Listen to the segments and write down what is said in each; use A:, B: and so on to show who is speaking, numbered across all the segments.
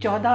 A: 14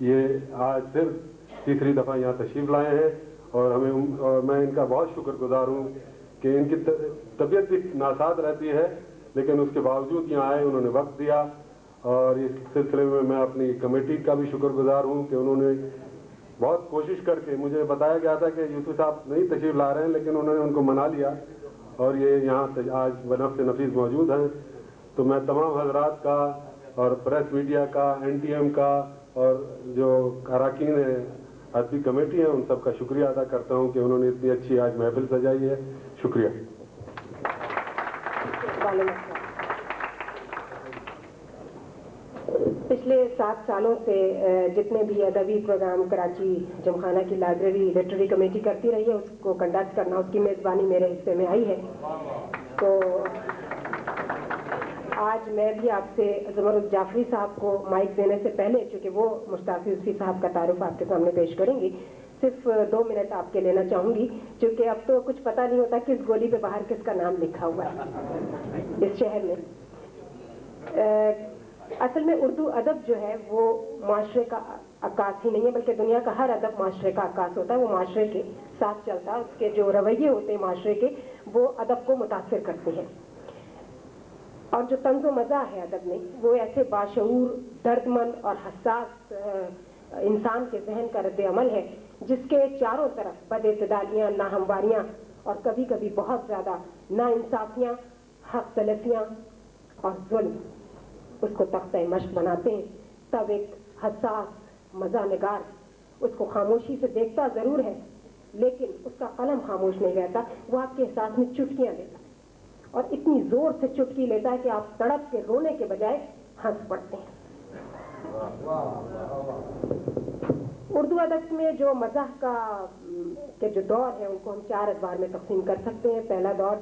B: یہ آج صرف تیسری دفعہ یہاں تشریف لائے ہیں اور میں ان کا بہت شکر گزار ہوں کہ ان کی طبیعت بھی ناساز رہتی ہے لیکن اس کے باوجود یہاں آئے, انہوں نے وقت دیا. اور اس سلسلے میں اپنی کمیٹی کا بھی شکر گزار ہوں کہ انہوں نے بہت کوشش کر کے, مجھے بتایا گیا تھا کہ یوسف صاحب نہیں تشریف لا رہے ہیں لیکن انہوں نے ان کو منا لیا اور یہ یہاں آج بنفس نفیس موجود ہیں. تو میں تمام حضرات کا اور پریس میڈیا کا, NTM کا اور جو اراکین ادبی کمیٹی ہیں ان سب کا شکریہ ادا کرتا ہوں کہ انہوں نے اتنی اچھی آج محفل سجائی ہے. شکریہ.
C: پچھلے 7 سالوں سے جتنے بھی ادبی پروگرام کراچی جمخانہ کی لائبریری لٹریری کمیٹی کرتی رہی ہے اس کو کنڈکٹ کرنا, اس کی میزبانی میرے حصے میں آئی ہے. تو آج میں بھی آپ سے زمرد جعفری صاحب کو مائک دینے سے پہلے, چونکہ وہ مشتاق یوسفی صاحب کا تعارف آپ کے سامنے پیش کریں گی, صرف 2 منٹ آپ کے لینا چاہوں گی چونکہ اب تو کچھ پتہ نہیں ہوتا کس گولی پہ باہر کس کا نام لکھا ہوا ہے اس شہر میں. اصل میں اردو ادب جو ہے وہ معاشرے کا عکاس ہی نہیں ہے بلکہ دنیا کا ہر ادب معاشرے کا عکاس ہوتا ہے. وہ معاشرے کے ساتھ چلتا ہے, اس کے جو رویے ہوتے ہیں معاشرے کے وہ ادب کو متاثر کرتے ہیں. اور جو طنز و مزاح ہے ادب میں وہ ایسے باشعور, دردمند اور حساس انسان کے ذہن کا رد عمل ہے جس کے چاروں طرف بد اعتدالیاں, ناہمواریاں اور کبھی کبھی بہت زیادہ ناانصافیاں, حق تلفیاں اور ظلم اس کو تختہ مشق بناتے ہیں. تب ایک حساس مزاح نگار اس کو خاموشی سے دیکھتا ضرور ہے لیکن اس کا قلم خاموش نہیں رہتا, وہ آپ کے احساس میں چٹکیاں دیتا ہے اور اتنی زور سے چٹکی لیتا ہے کہ آپ تڑپ کے رونے کے بجائے ہنس پڑتے ہیں. اردو ادب میں جو مزاح کا کے جو دور ہے ان کو ہم 4 ادوار میں تقسیم کر سکتے ہیں. پہلا دور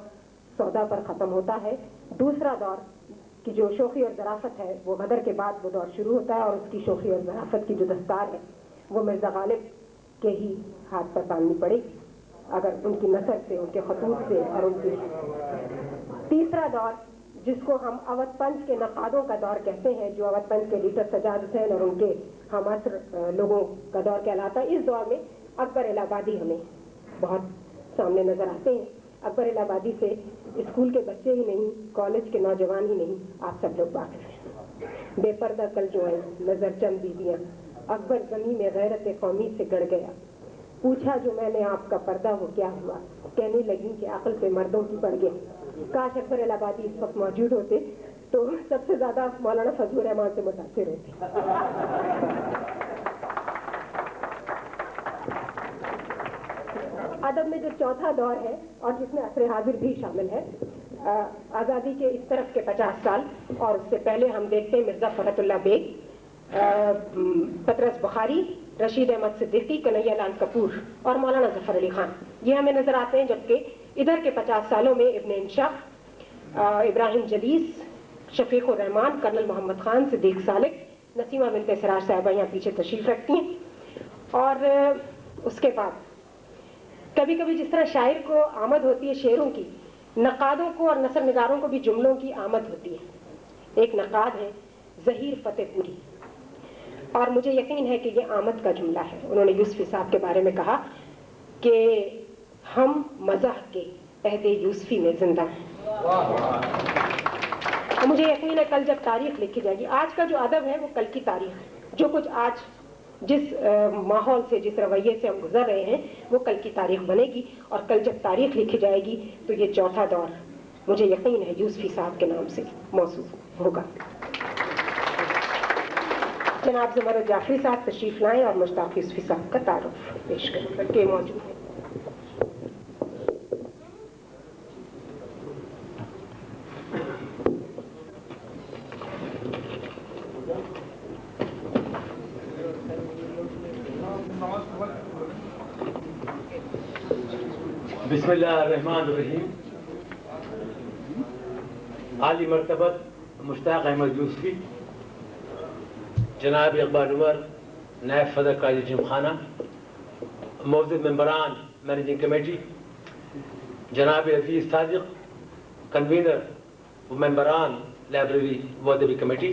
C: سودا پر ختم ہوتا ہے, دوسرا دور کی جو شوخی اور ظرافت ہے وہ غدر کے بعد وہ دور شروع ہوتا ہے اور اس کی شوخی اور ظرافت کی جو دستار ہے وہ مرزا غالب کے ہی ہاتھ پر باندھنی پڑے گی اگر ان کی نثر سے, ان کے خطوط سے اور ان کی. تیسرا دور جس کو ہم اودھ پنج کے نقادوں کا دور کہتے ہیں, جو اودھ پنج کے ایڈیٹر سجاد حسین اور ان کے ہم عصر لوگوں کا دور کہلاتا ہے. اس دور میں اکبر الہ آبادی ہمیں بہت سامنے نظر آتے ہیں. اکبر الہ آبادی سے اسکول کے بچے ہی نہیں, کالج کے نوجوان ہی نہیں, آپ سب لوگ واقف ہیں. بے پردہ کل جو ہے نظر چند بیویاں, اکبر زمین میں غیرت قومی سے گڑ گیا, پوچھا جو میں نے آپ کا پردہ ہو کیا ہوا, کہنے لگی کہ عقل پہ مردوں کی پڑ گئی. کاش اکبر الہ آبادی اس وقت موجود ہوتے تو سب سے زیادہ مولانا فضل الرحمان سے متاثر ہوتے. ادب میں جو چوتھا دور ہے اور جس میں عصر حاضر بھی شامل ہے, آزادی کے اس طرف کے 50 سال اور اس سے پہلے ہم دیکھتے ہیں مرزا فرحت اللہ بیگ, پطرس بخاری, رشید احمد صدیقی, کنہیا لال کپور اور مولانا ظفر علی خان. یہ ہمیں نظر آتے ہیں. جبکہ ادھر کے 50 سالوں میں ابن انشا, ابراہیم جلیس, شفیق الرحمان, کرنل محمد خان, صدیق سالک, نسیمہ بنت سراج صاحبہ یہاں پیچھے تشریف رکھتی ہیں. اور اس کے بعد کبھی کبھی جس طرح شاعر کو آمد ہوتی ہے شعروں کی, نقادوں کو اور نثر نگاروں کو بھی جملوں کی آمد ہوتی ہے. ایک نقاد ہے ظہیر فتح پوری اور مجھے یقین ہے کہ یہ آمد کا جملہ ہے. انہوں نے یوسفی صاحب کے بارے میں کہا کہ ہم مزاح کے عہد یوسفی میں زندہ ہیں. مجھے یقین ہے کل جب تاریخ لکھی جائے گی, آج کا جو ادب ہے وہ کل کی تاریخ ہے. جو کچھ آج جس ماحول سے, جس رویے سے ہم گزر رہے ہیں وہ کل کی تاریخ بنے گی. اور کل جب تاریخ لکھی جائے گی تو یہ چوتھا دور مجھے یقین ہے یوسفی صاحب کے نام سے موصوف ہوگا. جناب زمرد جعفری صاحب تشریف لائیں اور مشتاق یوسفی صاحب کا تعارف پیش کریں کہ موجود ہیں.
D: بسم اللہ الرحمن الرحیم. عالی مرتبت مشتاق احمد یوسفی, جناب اقبال عمر, نائب صدر کالج جمخانہ, موجود ممبران مینیجنگ کمیٹی, جناب حفیظ صادق, کنوینر و ممبران لائبریری و ادبی کمیٹی,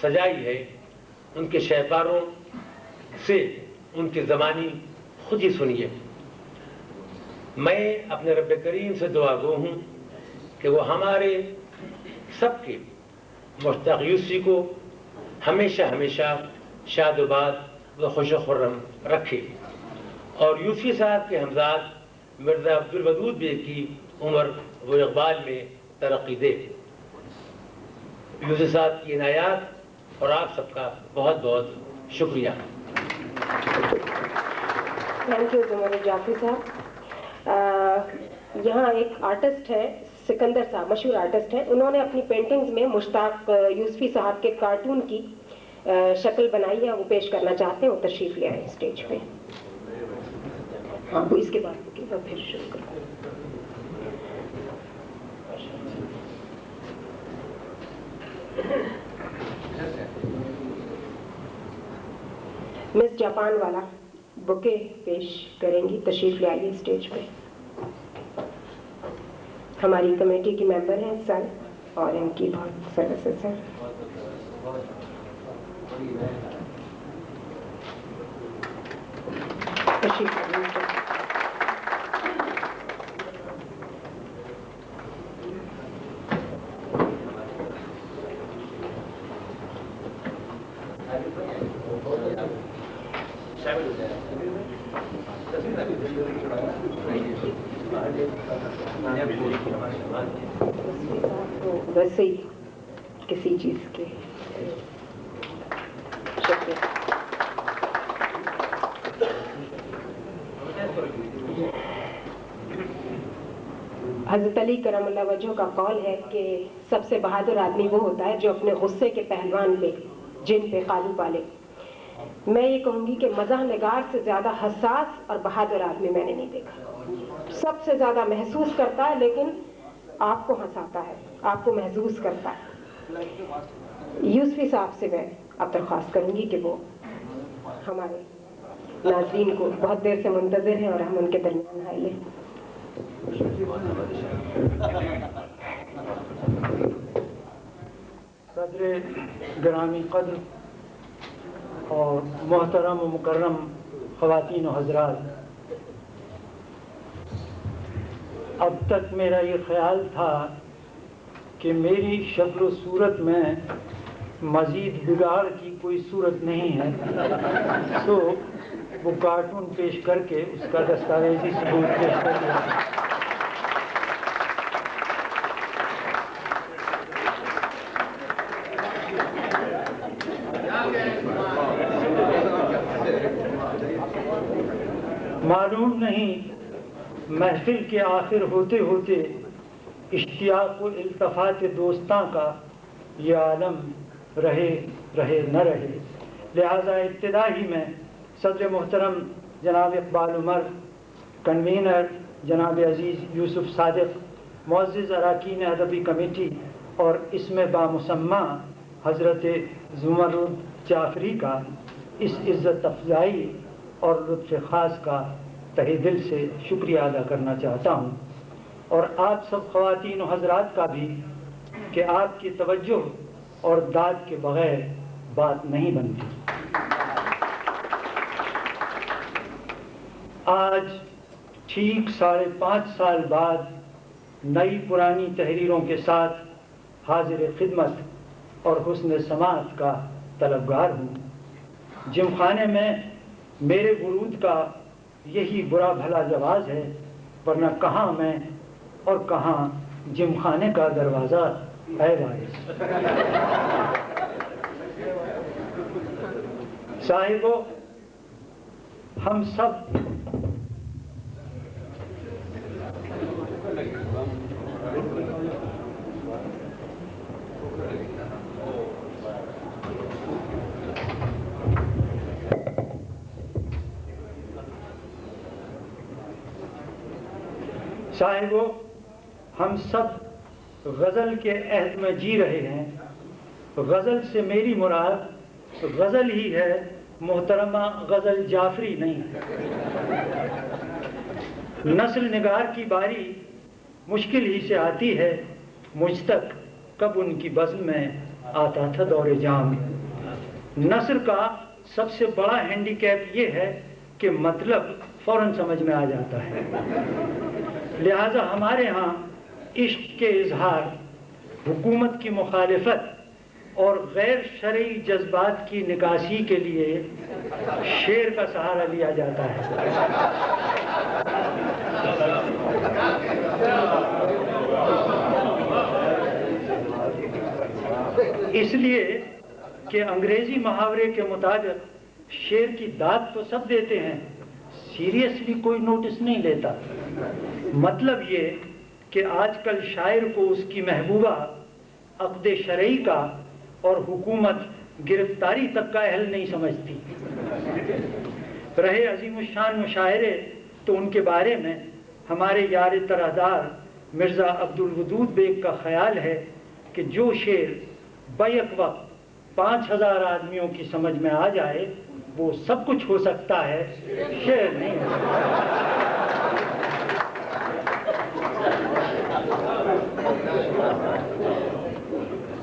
D: سجائی ہے ان کے شہکاروں سے ان کی زبانی خود ہی سنیے۔ میں اپنے رب کریم سے دعا گو ہوں کہ وہ ہمارے سب کے مشتاق یوسفی کو ہمیشہ ہمیشہ شاد و باد و خوش و خرم رکھے، اور یوسفی صاحب کے ہمزاد مرزا عبدالودود بے کی عمر و اقبال میں ترقی دے۔ یوسفی صاحب کی عنایات اور آپ سب کا بہت بہت شکریہ۔
C: تھینک یو زمر جعفری صاحب۔ یہاں ایک آرٹسٹ ہے سکندر صاحب، مشہور آرٹسٹ ہیں، انہوں نے اپنی پینٹنگز میں مشتاق یوسفی صاحب کے کارٹون کی شکل بنائی ہے، وہ پیش کرنا چاہتے ہیں، وہ تشریف لے آئے اسٹیج پہ۔ آپ اس کے بعد پھر شروع کریں۔ مس جاپان والا بکے پیش کریں گی، تشریف لے آئیے اسٹیج پہ۔ ہماری کمیٹی کی ممبر ہیں سر، اور ان کی بہت سروسز ہیں۔ تشریف لائیے۔ ویسے ہی کسی چیز کے شکریہ۔ حضرت علی کرم اللہ وجہہ کا قول ہے کہ سب سے بہادر آدمی وہ ہوتا ہے جو اپنے غصے کے پہلوان پہ، جن پہ قابو پالے۔ میں یہ کہوں گی کہ مزاح نگار سے زیادہ حساس اور بہادر آدمی میں نے نہیں دیکھا۔ سب سے زیادہ محسوس کرتا ہے، لیکن آپ کو ہنساتا ہے، آپ کو محسوس کرتا ہے۔ یوسفی صاحب سے میں اب درخواست کروں گی کہ وہ ہمارے ناظرین کو بہت دیر سے منتظر ہیں اور ہم ان کے درمیان حائل ہیں۔
E: صدر گرامی قدر اور محترم و مکرم خواتین و حضرات، اب تک میرا یہ خیال تھا کہ میری شکل و صورت میں مزید بگاڑ کی کوئی صورت نہیں ہے، تو وہ کارٹون پیش کر کے اس کا دستاویزی ثبوت پیش کر دیا۔ معلوم نہیں محفل کے آخر ہوتے ہوتے اشتیاق و التفات دوستاں کا یہ عالم رہے نہ رہے، لہذا ابتدا ہی میں صدر محترم جناب اقبال عمر، کنوینر جناب عزیز یوسف صادق، معزز اراکین ادبی کمیٹی اور اس میں بامسمہ حضرت زمرد جعفری کا اس عزت افزائی اور لطف خاص کا تہہ دل سے شکریہ ادا کرنا چاہتا ہوں، اور آپ سب خواتین و حضرات کا بھی کہ آپ کی توجہ اور داد کے بغیر بات نہیں بنتی۔ آج ٹھیک 5.5 سال بعد نئی پرانی تحریروں کے ساتھ حاضر خدمت اور حسن سماعت کا طلبگار ہوں۔ جم خانے میں میرے ورود کا یہی برا بھلا جواز ہے، ورنہ کہاں میں اور کہاں جم خانے کا دروازہ ہے وارث۔ صاحبو، ہم سب غزل کے عہد میں جی رہے ہیں۔ غزل سے میری مراد غزل ہی ہے، محترمہ غزل جعفری نہیں۔ نسل نگار کی باری مشکل ہی سے آتی ہے، مجھ تک کب ان کی بزم میں آتا تھا دور جام. نثر کا سب سے بڑا ہینڈی کیپ یہ ہے کہ مطلب فوراً سمجھ میں آ جاتا ہے. لہذا ہمارے ہاں عشق کے اظہار، حکومت کی مخالفت اور غیر شرعی جذبات کی نکاسی کے لیے شعر کا سہارا لیا جاتا ہے. اس لیے کہ انگریزی محاورے کے مطابق شعر کی داد تو سب دیتے ہیں، سیریسلی کوئی نوٹس نہیں لیتا. مطلب یہ کہ آج کل شاعر کو اس کی محبوبہ عقد شرعی کا اور حکومت گرفتاری تک کا اہل نہیں سمجھتی. رہے عظیم الشان مشاعرے تو ان کے بارے میں ہمارے یار طرحدار مرزا عبدالودود بیگ کا خیال ہے کہ جو شعر بیک وقت 5000 آدمیوں کی سمجھ میں آ جائے وہ سب کچھ ہو سکتا ہے، شعر نہیں ہو سکتا.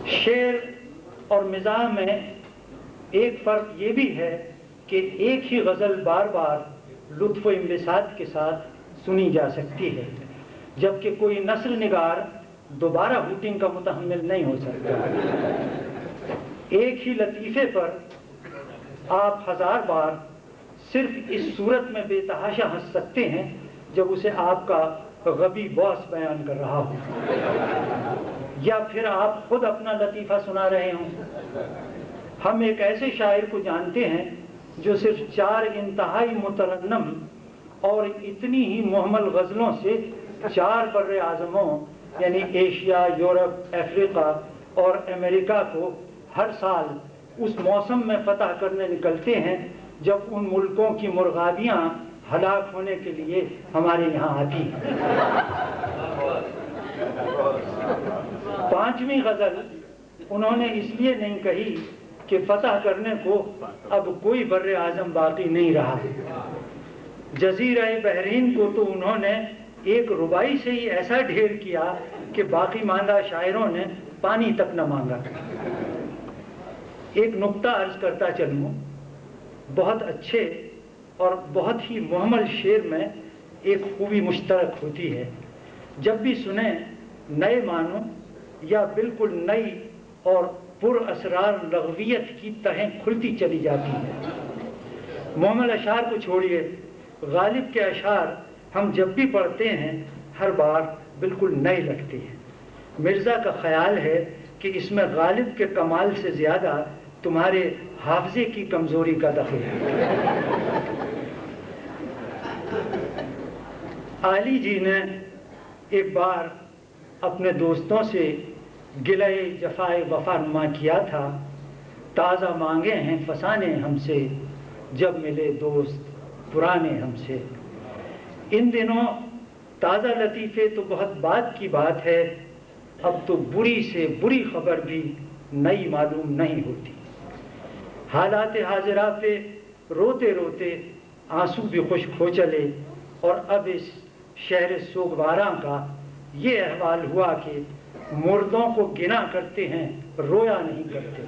E: شعر اور مزاح میں ایک فرق یہ بھی ہے کہ ایک ہی غزل بار بار لطف و انبساط کے ساتھ سنی جا سکتی ہے، جبکہ کوئی نثر نگار دوبارہ ہوٹنگ کا متحمل نہیں ہو سکتا. ایک ہی لطیفے پر آپ 1000 بار صرف اس صورت میں بے تحاشا ہنس سکتے ہیں جب اسے آپ کا غبی باس بیان کر رہا ہو یا پھر آپ خود اپنا لطیفہ سنا رہے ہوں. ہم ایک ایسے شاعر کو جانتے ہیں جو صرف 4 انتہائی مترنم اور اتنی ہی محمل غزلوں سے 4 بر اعظموں یعنی ایشیا، یورپ، افریقہ اور امریکہ کو ہر سال اس موسم میں فتح کرنے نکلتے ہیں جب ان ملکوں کی مرغابیاں ہلاک ہونے کے لیے ہمارے یہاں آتی ہیں. 5ویں غزل انہوں نے اس لیے نہیں کہی کہ فتح کرنے کو اب کوئی بر اعظم باقی نہیں رہا. جزیرہ بحرین کو تو انہوں نے ایک ربائی سے ہی ایسا ڈھیر کیا کہ باقی ماندہ شاعروں نے پانی تک نہ مانگا. ایک نکتہ عرض کرتا چلوں، بہت اچھے اور بہت ہی محمل شعر میں ایک خوبی مشترک ہوتی ہے. جب بھی سنیں نئے معنوں یا بالکل نئی اور پر اسرار لغویت کی تہیں کھلتی چلی جاتی ہیں. محمل اشعار کو چھوڑیے، غالب کے اشعار ہم جب بھی پڑھتے ہیں ہر بار بالکل نئے لگتے ہیں. مرزا کا خیال ہے کہ اس میں غالب کے کمال سے زیادہ تمہارے حافظے کی کمزوری کا دخل ہے. علی جی نے ایک بار اپنے دوستوں سے گلہ جفائے وفا نما کیا تھا. تازہ مانگے ہیں فسانے ہم سے، جب ملے دوست پرانے ہم سے. ان دنوں تازہ لطیفے تو بہت بعد کی بات ہے، اب تو بری سے بری خبر بھی نئی معلوم نہیں ہوتی. حالات حاضرہ پہ روتے روتے آنسو بھی خشک ہو چلے، اور اب اس شہر سوگواراں کا یہ احوال ہوا کہ مردوں کو گنا کرتے ہیں، رویا نہیں کرتے.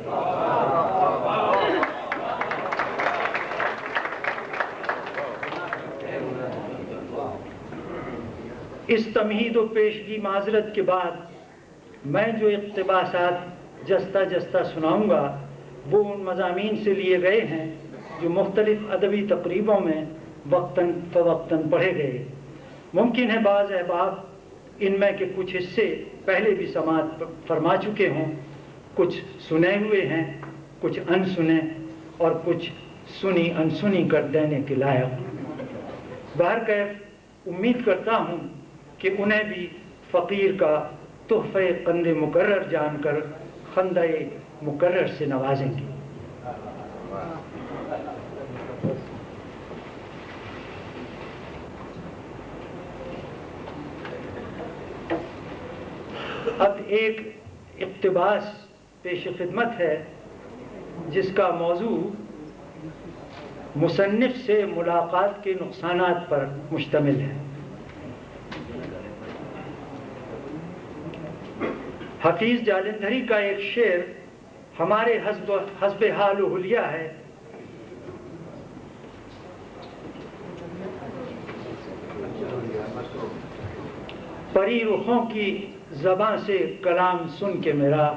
E: اس تمہید و پیشگی معذرت کے بعد میں جو اقتباسات جستہ جستہ سناؤں گا وہ ان مضامین سے لیے گئے ہیں جو مختلف ادبی تقریبوں میں وقتاً فوقتاً پڑھے گئے. ممکن ہے بعض احباب ان میں کے کچھ حصے پہلے بھی سماعت فرما چکے ہوں، کچھ سنے ہوئے ہیں، کچھ ان سنے اور کچھ سنی انسنی کر دینے کے لائق. بہرکیف امید کرتا ہوں کہ انہیں بھی فقیر کا تحفہ قند مکرر جان کر خندہ مکرر سے نوازیں گے. اب ایک اقتباس پیش خدمت ہے جس کا موضوع مصنف سے ملاقات کے نقصانات پر مشتمل ہے. حفیظ جالندھری کا ایک شعر ہمارے حسب حال و حلیہ ہے پری رخوں کی زباں سے کلام سن کے میرا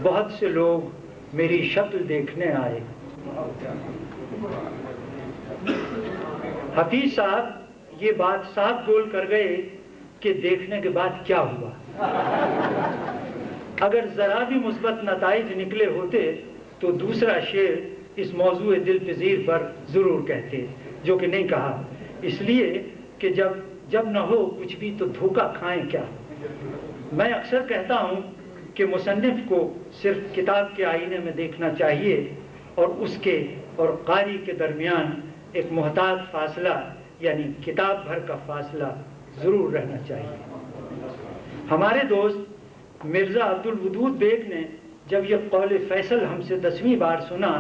E: بہت سے لوگ میری شکل دیکھنے آئے. حفیظ صاحب یہ بات صاف بول کر گئے کہ دیکھنے کے بعد کیا ہوا. اگر ذرا بھی مثبت نتائج نکلے ہوتے تو دوسرا شعر اس موضوع دل پذیر پر ضرور کہتے، جو کہ نہیں کہا، اس لیے کہ جب نہ ہو کچھ بھی تو دھوکہ کھائیں کیا. میں اکثر کہتا ہوں کہ مصنف کو صرف کتاب کے آئینے میں دیکھنا چاہیے اور اس کے اور قاری کے درمیان ایک محتاط فاصلہ یعنی کتاب بھر کا فاصلہ ضرور رہنا چاہیے. ہمارے دوست مرزا عبدالودود بیگ نے جب یہ قول فیصل ہم سے 10ویں بار سنا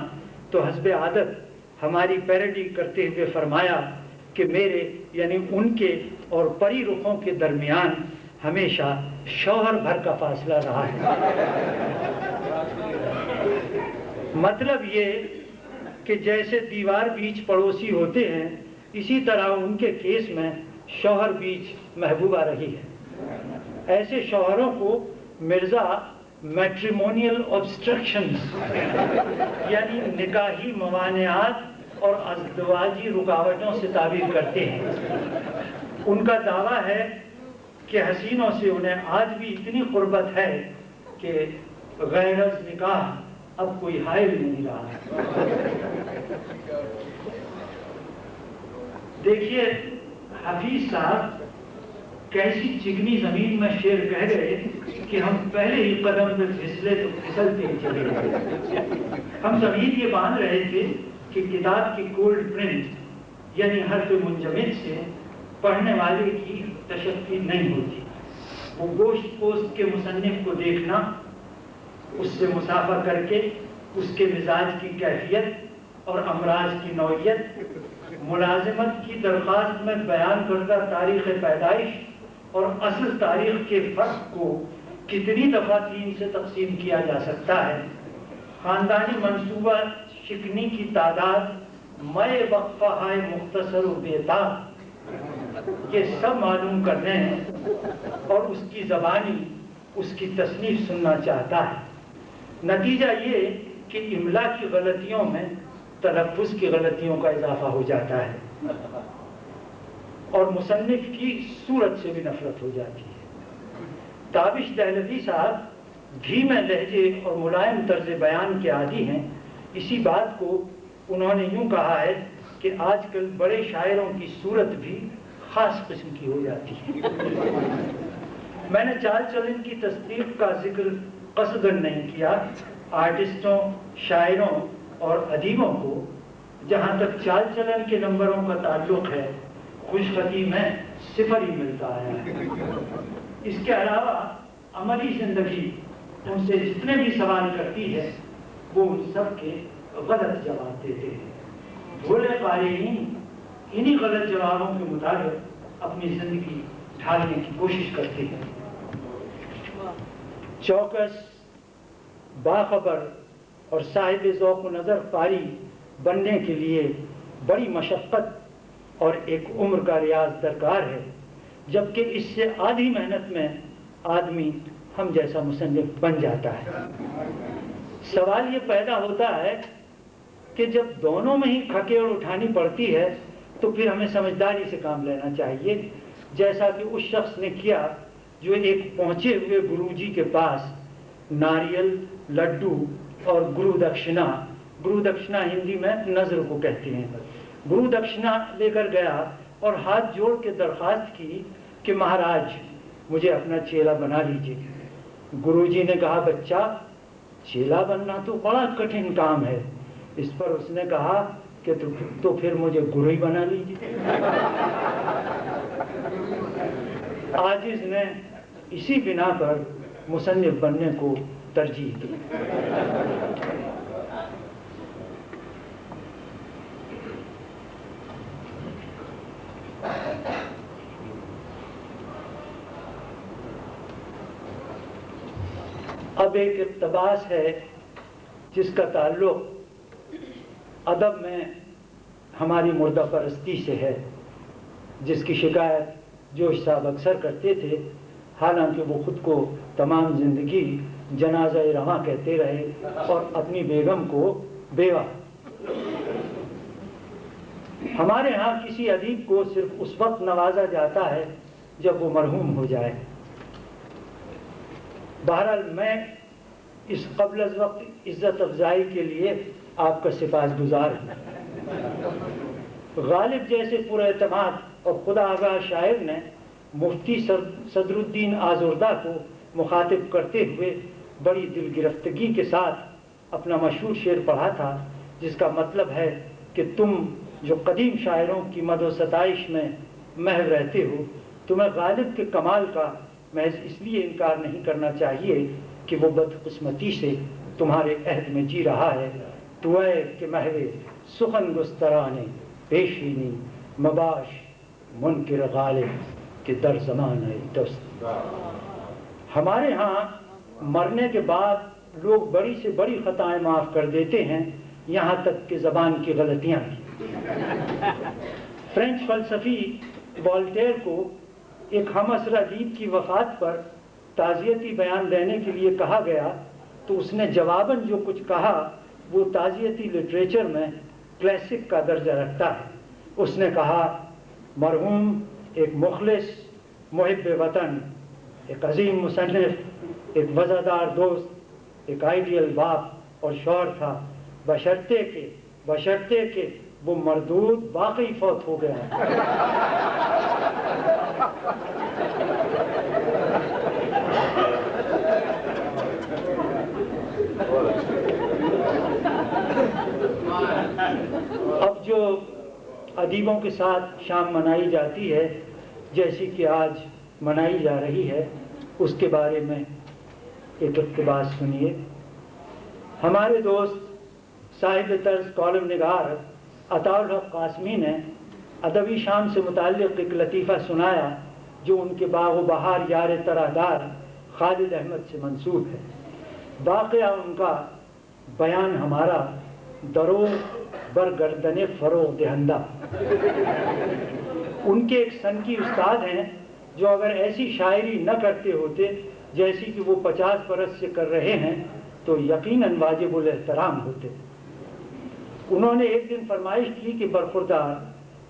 E: تو حسب عادت ہماری پیروڈی کرتے ہوئے فرمایا کہ میرے یعنی ان کے اور پری رخوں کے درمیان ہمیشہ شوہر بھر کا فاصلہ رہا ہے. مطلب یہ کہ جیسے دیوار بیچ پڑوسی ہوتے ہیں اسی طرح ان کے کیس میں شوہر بیچ محبوبہ رہی ہے. ایسے شوہروں کو مرزا میٹریمونیل آبسٹرکشنز یعنی نکاحی موانعات اور ازدواجی رکاوٹوں سے تعبیر کرتے ہیں. ان کا دعویٰ ہے کہ حسینوں سے انہیں آج بھی اتنی قربت ہے کہ غیر از نکاح اب کوئی حائل نہیں رہا. دیکھیے حفیظ صاحب کیسی چکنی زمین میں شعر کہہ گئے کہ ہم پہلے ہی قدم میں پھسلے تو پھسلتے ہی چلے گئے. ہم زمین یہ باندھ رہے تھے کہ کتاب کی کولڈ پرنٹ یعنی حرف منجمد سے پڑھنے والے کی تشفی نہیں ہوتی. وہ گوشت پوست کے مصنف کو دیکھنا، اس سے مسافہ کر کے اس کے مزاج کی کیفیت اور امراض کی نوعیت، ملازمت کی درخواست میں بیان کردہ تاریخ پیدائش اور اصل تاریخ کے فرق کو کتنی دفعہ 3 سے تقسیم کیا جا سکتا ہے، خاندانی منصوبہ شکنی کی تعداد، مئے وقفہ ہائے مختصر و بیتاب، یہ سب معلوم کرنے ہیں اور اس کی زبانی اس کی تصنیف سننا چاہتا ہے. نتیجہ یہ کہ املا کی غلطیوں میں تلفظ کی غلطیوں کا اضافہ ہو جاتا ہے اور مصنف کی صورت سے بھی نفرت ہو جاتی ہے. تابش دہلوی صاحب دھیمے لہجے اور ملائم طرز بیان کے عادی ہیں. اسی بات کو انہوں نے یوں کہا ہے کہ آج کل بڑے شاعروں کی صورت بھی خاص قسم کی ہو جاتی ہے. میں نے چال چلن کی تصدیق کا ذکر قصداً نہیں کیا. آرٹسٹوں، شاعروں اور ادیبوں کو جہاں تک چال چلن کے نمبروں کا تعلق ہے خوش خطی میں 0 ہی ملتا ہے. اس کے علاوہ عملی زندگی ان سے جتنے بھی سوال کرتی ہے وہ ان سب کے غلط جواب دیتے ہیں. بھولے قارئین انہی غلط جوابوں کے مطابق اپنی زندگی ڈھالنے کی کوشش کرتے ہیں. چوکس، باخبر اور صاحب ذوق و نظر قاری بننے کے لیے بڑی مشقت اور ایک عمر کا ریاض درکار ہے، جبکہ اس سے آدھی محنت میں آدمی ہم جیسا مصنف بن جاتا ہے. سوال یہ پیدا ہوتا ہے کہ جب دونوں میں ہی کھکیڑ اٹھانی پڑتی ہے تو پھر ہمیں سمجھداری سے کام لینا چاہیے، جیسا کہ اس شخص نے کیا جو ایک پہنچے ہوئے گروجی کے پاس ناریل، لڈو اور گرو دکشنا ہندی میں نظر کو کہتے ہیں، گرو دکشنا لے کر گیا اور ہاتھ جوڑ کے درخواست کی کہ مہاراج مجھے اپنا چیلا بنا لیجیے. گرو جی نے کہا بچہ چیلا بننا تو بڑا کٹھن کام ہے. اس پر اس نے کہا کہ تو پھر مجھے گرو ہی بنا لیجیے. عاجز نے اسی بنا پر مصنف بننے کو ترجیح دی. اب ایک اقتباس ہے جس کا تعلق ادب میں ہماری مردہ پرستی سے ہے، جس کی شکایت جوش صاحب اکثر کرتے تھے، حالانکہ وہ خود کو تمام زندگی جنازہ رواں کہتے رہے اور اپنی بیگم کو بیوہ۔ ہمارے ہاں کسی ادیب کو صرف اس وقت نوازا جاتا ہے جب وہ مرحوم ہو جائے۔ بہرحال میں اس قبل از وقت عزت افزائی کے لیے آپ کا سپاسگزار ہوں۔ غالب جیسے پر اعتماد اور خدا آگاہ شاعر نے مفتی صدر الدین آزردہ کو مخاطب کرتے ہوئے بڑی دل گرفتگی کے ساتھ اپنا مشہور شعر پڑھا تھا، جس کا مطلب ہے کہ تم جو قدیم شاعروں کی مدح و ستائش میں محو رہتے ہو، تمہیں غالب کے کمال کا محض اس لیے انکار نہیں کرنا چاہیے کہ وہ بدقسمتی سے تمہارے عہد میں جی رہا ہے۔ تو اے کہ محو سخن گستران پیشینی مباش منکر غالب کہ در زمانہ دوست۔ ہمارے ہاں مرنے کے بعد لوگ بڑی سے بڑی خطائیں معاف کر دیتے ہیں، یہاں تک کہ زبان کی غلطیاں بھی۔ فرینچ فلسفی والٹیر کو ایک ہم عصر ادیب کی وفات پر تعزیتی بیان دینے کے لیے کہا گیا تو اس نے جواباً جو کچھ کہا وہ تعزیتی لٹریچر میں کلاسک کا درجہ رکھتا ہے۔ اس نے کہا، مرحوم ایک مخلص محب وطن، ایک عظیم مصنف، ایک وفادار دوست، ایک آئیڈیل باپ اور شوہر تھا، بشرطے کہ وہ مردود واقعی فوت ہو گیا۔ اب جو ادیبوں کے ساتھ شام منائی جاتی ہے، جیسی کہ آج منائی جا رہی ہے، اس کے بارے میں ایک اقتباس سنیے۔ ہمارے دوست صاحب طرز کالم نگار عطاء الحق قاسمی نے ادبی شام سے متعلق ایک لطیفہ سنایا جو ان کے باغ و بہار یار تراہدار خالد احمد سے منسوب ہے۔ واقعہ ان کا، بیان ہمارا، درو بر گردن فروغ دہندہ۔ ان کے ایک سنکی استاد ہیں جو اگر ایسی شاعری نہ کرتے ہوتے جیسی کہ وہ 50 برس سے کر رہے ہیں تو یقیناً واجب الاحترام ہوتے۔ انہوں نے ایک دن فرمائش کی کہ برخوردار،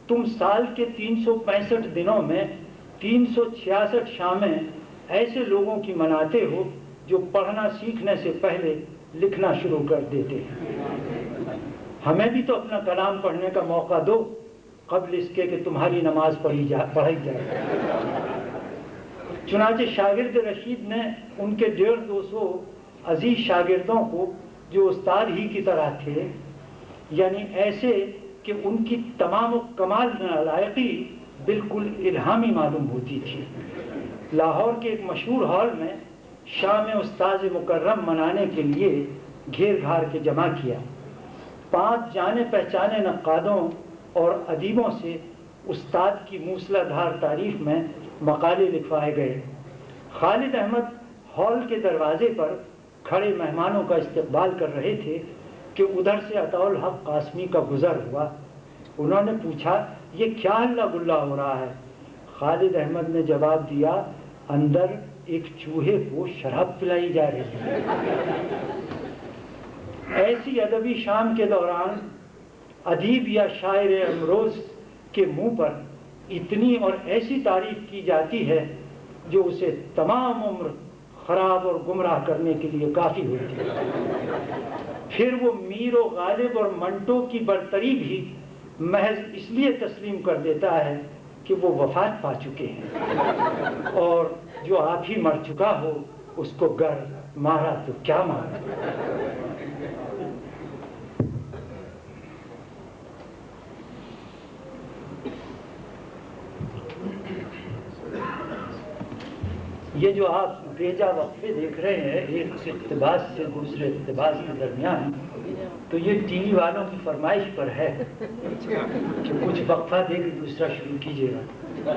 E: تم سال کے 365 دنوں میں 366 شامیں ایسے لوگوں کی مناتے ہو جو پڑھنا سیکھنے سے پہلے لکھنا شروع کر دیتے ہیں۔ ہمیں بھی تو اپنا کلام پڑھنے کا موقع دو قبل اس کے کہ تمہاری نماز پڑھائی جائے۔ چنانچہ شاگرد رشید نے ان کے 150-200 عزیز شاگردوں کو جو استاد ہی کی طرح تھے، یعنی ایسے کہ ان کی تمام کمال نالائقی بالکل الہامی معلوم ہوتی تھی، لاہور کے ایک مشہور ہال میں شام استاذ مکرم منانے کے لیے گھیر گھار کے جمع کیا۔ 5 جانے پہچانے نقادوں اور ادیبوں سے استاد کی موصلہ دھار تعریف میں مقالے لکھوائے گئے۔ خالد احمد ہال کے دروازے پر کھڑے مہمانوں کا استقبال کر رہے تھے کہ ادھر سے عطاء الحق قاسمی کا گزر ہوا۔ انہوں نے پوچھا، یہ کیا ہلا گلا ہو رہا ہے؟ خالد احمد نے جواب دیا، اندر ایک چوہے کو شراب پلائی جا رہی ہے۔ ایسی ادبی شام کے دوران ادیب یا شاعر امروز کے منہ پر اتنی اور ایسی تعریف کی جاتی ہے جو اسے تمام عمر خراب اور گمراہ کرنے کے لیے کافی ہوتی ہے۔ پھر وہ میر و غالب اور منٹو کی برتری بھی محض اس لیے تسلیم کر دیتا ہے کہ وہ وفات پا چکے ہیں، اور جو آپ ہی مر چکا ہو اس کو گر مارا تو کیا مارا۔ یہ جو آپ بیجا وقفے دیکھ رہے ہیں ایک اقتباس سے دوسرے اقتباس کے درمیان، تو یہ ٹی وی والوں کی فرمائش پر ہے کہ کچھ وقفہ دے کے دوسرا شروع کیجیے گا۔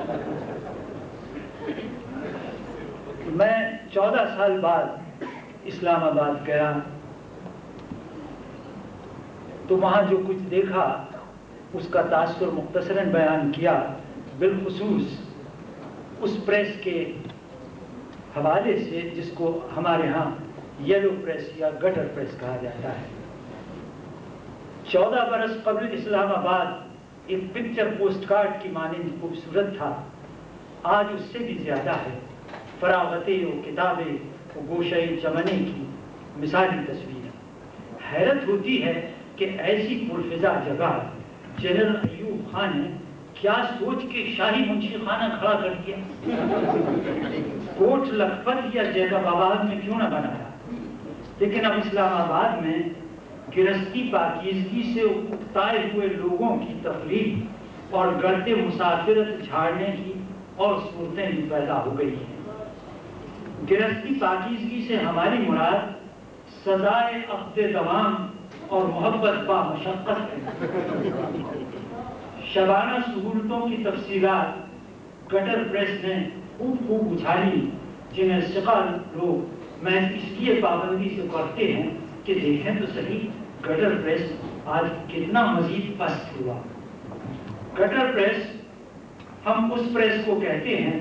E: میں 14 سال بعد اسلام آباد گیا تو وہاں جو کچھ دیکھا اس کا تاثر مختصراً بیان کیا، بالخصوص اس پریس کے حوالے سے جس کو ہمارے ہاں یلو پریس یا گٹر پریس کہا جاتا ہے۔ 14 برس قبل اسلام آباد ایک پکچر پوسٹ کارڈ کی مانند خوبصورت تھا، آج اس سے بھی زیادہ ہے۔ فراغتیں و کتابیں و گوشۂ چمنے کی مثالی تصویر۔ حیرت ہوتی ہے کہ ایسی پرفضا جگہ جنرل ایوب خان نے کیا سوچ کے شاہی منشی خانہ کھڑا کر دیا، کوٹ لکھپت یا جیکب آباد میں کیوں نہ بنایا؟ لیکن اب اسلام آباد میں گرہستی پاکیزگی سے اکتائے ہوئے لوگوں کی تفریح اور گرد مسافرت جھاڑنے کی اور صورتیں بھی پیدا ہو گئی ہیں۔ گرہستی پاکیزگی سے ہماری مراد سزائے عقد دوام اور محبت با مشقت ہے۔ شبانہ سہولتوں کی تفصیلات گٹر پریس نے خوب اچھالی، جنہیں ثقہ لوگ محض اس لیے پابندی سے پڑھتے ہیں کہ دیکھیں تو صحیح گٹر پریس آج کتنا مزید پست ہوا۔ گٹر پریس ہم اس پریس کو کہتے ہیں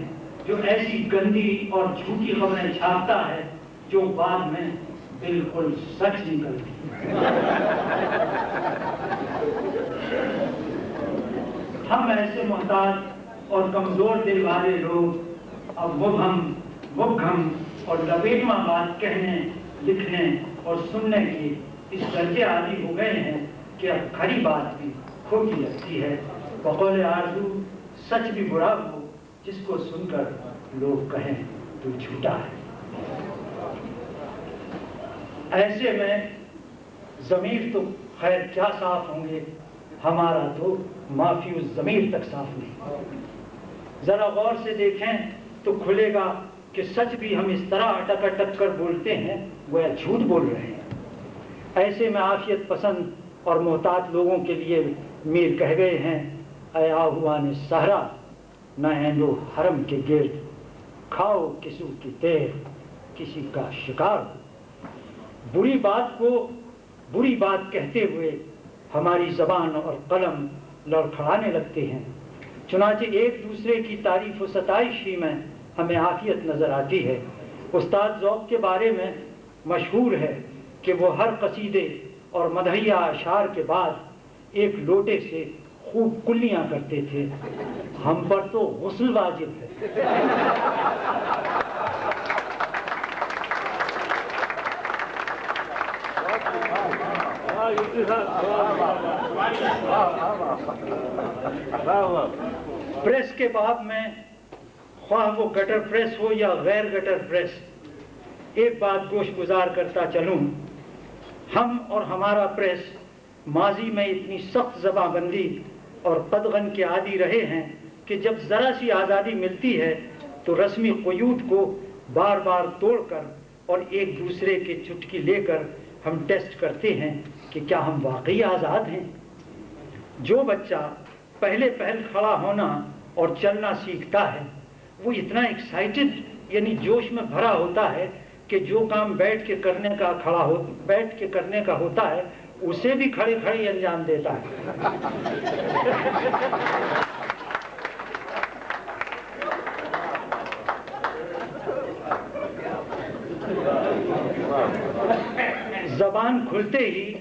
E: جو ایسی گندی اور جھوٹی خبریں چھاپتا ہے جو بعد میں بالکل سچ نکلتی۔ ہم ایسے محتاط اور کمزور دل والے لوگ اب مبہم اور لپیٹواں بات کہنے، لکھنے اور سننے کی اس درجے عادی ہو گئے ہیں کہ اب کھری بات بھی کھوٹی لگتی ہے۔ بقول آرزو سچ بھی برا ہو جس کو سن کر لوگ کہیں تو جھوٹا ہے۔ ایسے میں ضمیر تو خیر کیا صاف ہوں گے، ہمارا تو معافی الضمیر تک صاف نہیں۔ ذرا غور سے دیکھیں تو کھلے گا کہ سچ بھی ہم اس طرح اٹک اٹک کر بولتے ہیں گویا جھوٹ بول رہے ہیں۔ ایسے میں عافیت پسند اور محتاط لوگوں کے لیے میر کہہ گئے ہیں، اے آہوان صحرا نہ اینڈو حرم کے گرد، کھاؤ کسو کی تیر کسی کا شکار ہو۔ بری بات کو بری بات کہتے ہوئے ہماری زبان اور قلم لڑکھڑانے لگتے ہیں، چنانچہ ایک دوسرے کی تعریف و ستائش ہی میں ہمیں عافیت نظر آتی ہے۔ استاد ذوق کے بارے میں مشہور ہے کہ وہ ہر قصیدے اور مدحیہ اشعار کے بعد ایک لوٹے سے خوب کلیاں کرتے تھے۔ ہم پر تو غسل واجب ہے۔ پریس کے باب میں خواہ وہ گٹر پریس ہو یا غیر گٹر پریس، ایک بات گوش گزار کرتا چلوں، ہم اور ہمارا پریس ماضی میں اتنی سخت زباں بندی اور قدغن کے عادی رہے ہیں کہ جب ذرا سی آزادی ملتی ہے تو رسمی قیود کو بار بار توڑ کر اور ایک دوسرے کے چٹکی لے کر ہم ٹیسٹ کرتے ہیں کہ کیا ہم واقعی آزاد ہیں۔ جو بچہ پہلے پہل کھڑا ہونا اور چلنا سیکھتا ہے وہ اتنا ایکسائٹڈ یعنی جوش میں بھرا ہوتا ہے کہ جو کام بیٹھ کے کرنے کا ہوتا ہے اسے بھی کھڑے کھڑے انجام دیتا ہے۔ زبان کھلتے ہی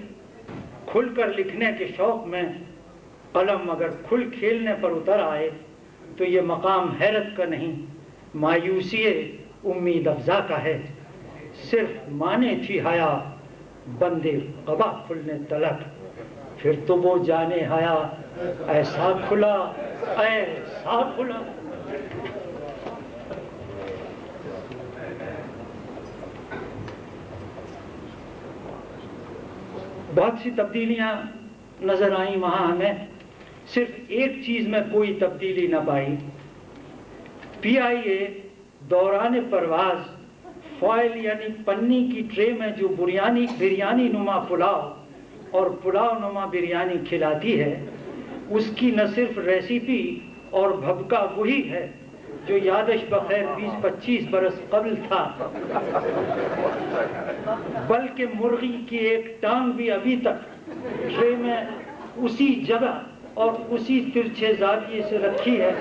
E: کھل کر لکھنے کے شوق میں قلم اگر کھل کھیلنے پر اتر آئے تو یہ مقام حیرت کا نہیں، مایوسی امید افزا کا ہے۔ صرف مانے تھی حیا بندے قبا کھلنے تلک، پھر تو وہ جانے حیا ایسا کھلا ایسا کھلا۔ بہت سی تبدیلیاں نظر آئیں وہاں ہمیں، صرف ایک چیز میں کوئی تبدیلی نہ پائی۔ پی آئی اے دوران پرواز فوائل یعنی پنی کی ٹرے میں جو بریانی نما پلاؤ اور پلاؤ نما بریانی کھلاتی ہے، اس کی نہ صرف ریسیپی اور بھبکا وہی ہے جو یادش بخیر 20-25 برس قبل تھا، بلکہ مرغی کی ایک ٹانگ بھی ابھی تک ٹرے میں اسی جگہ اور اسی ترچھے زاویے سے رکھی ہے۔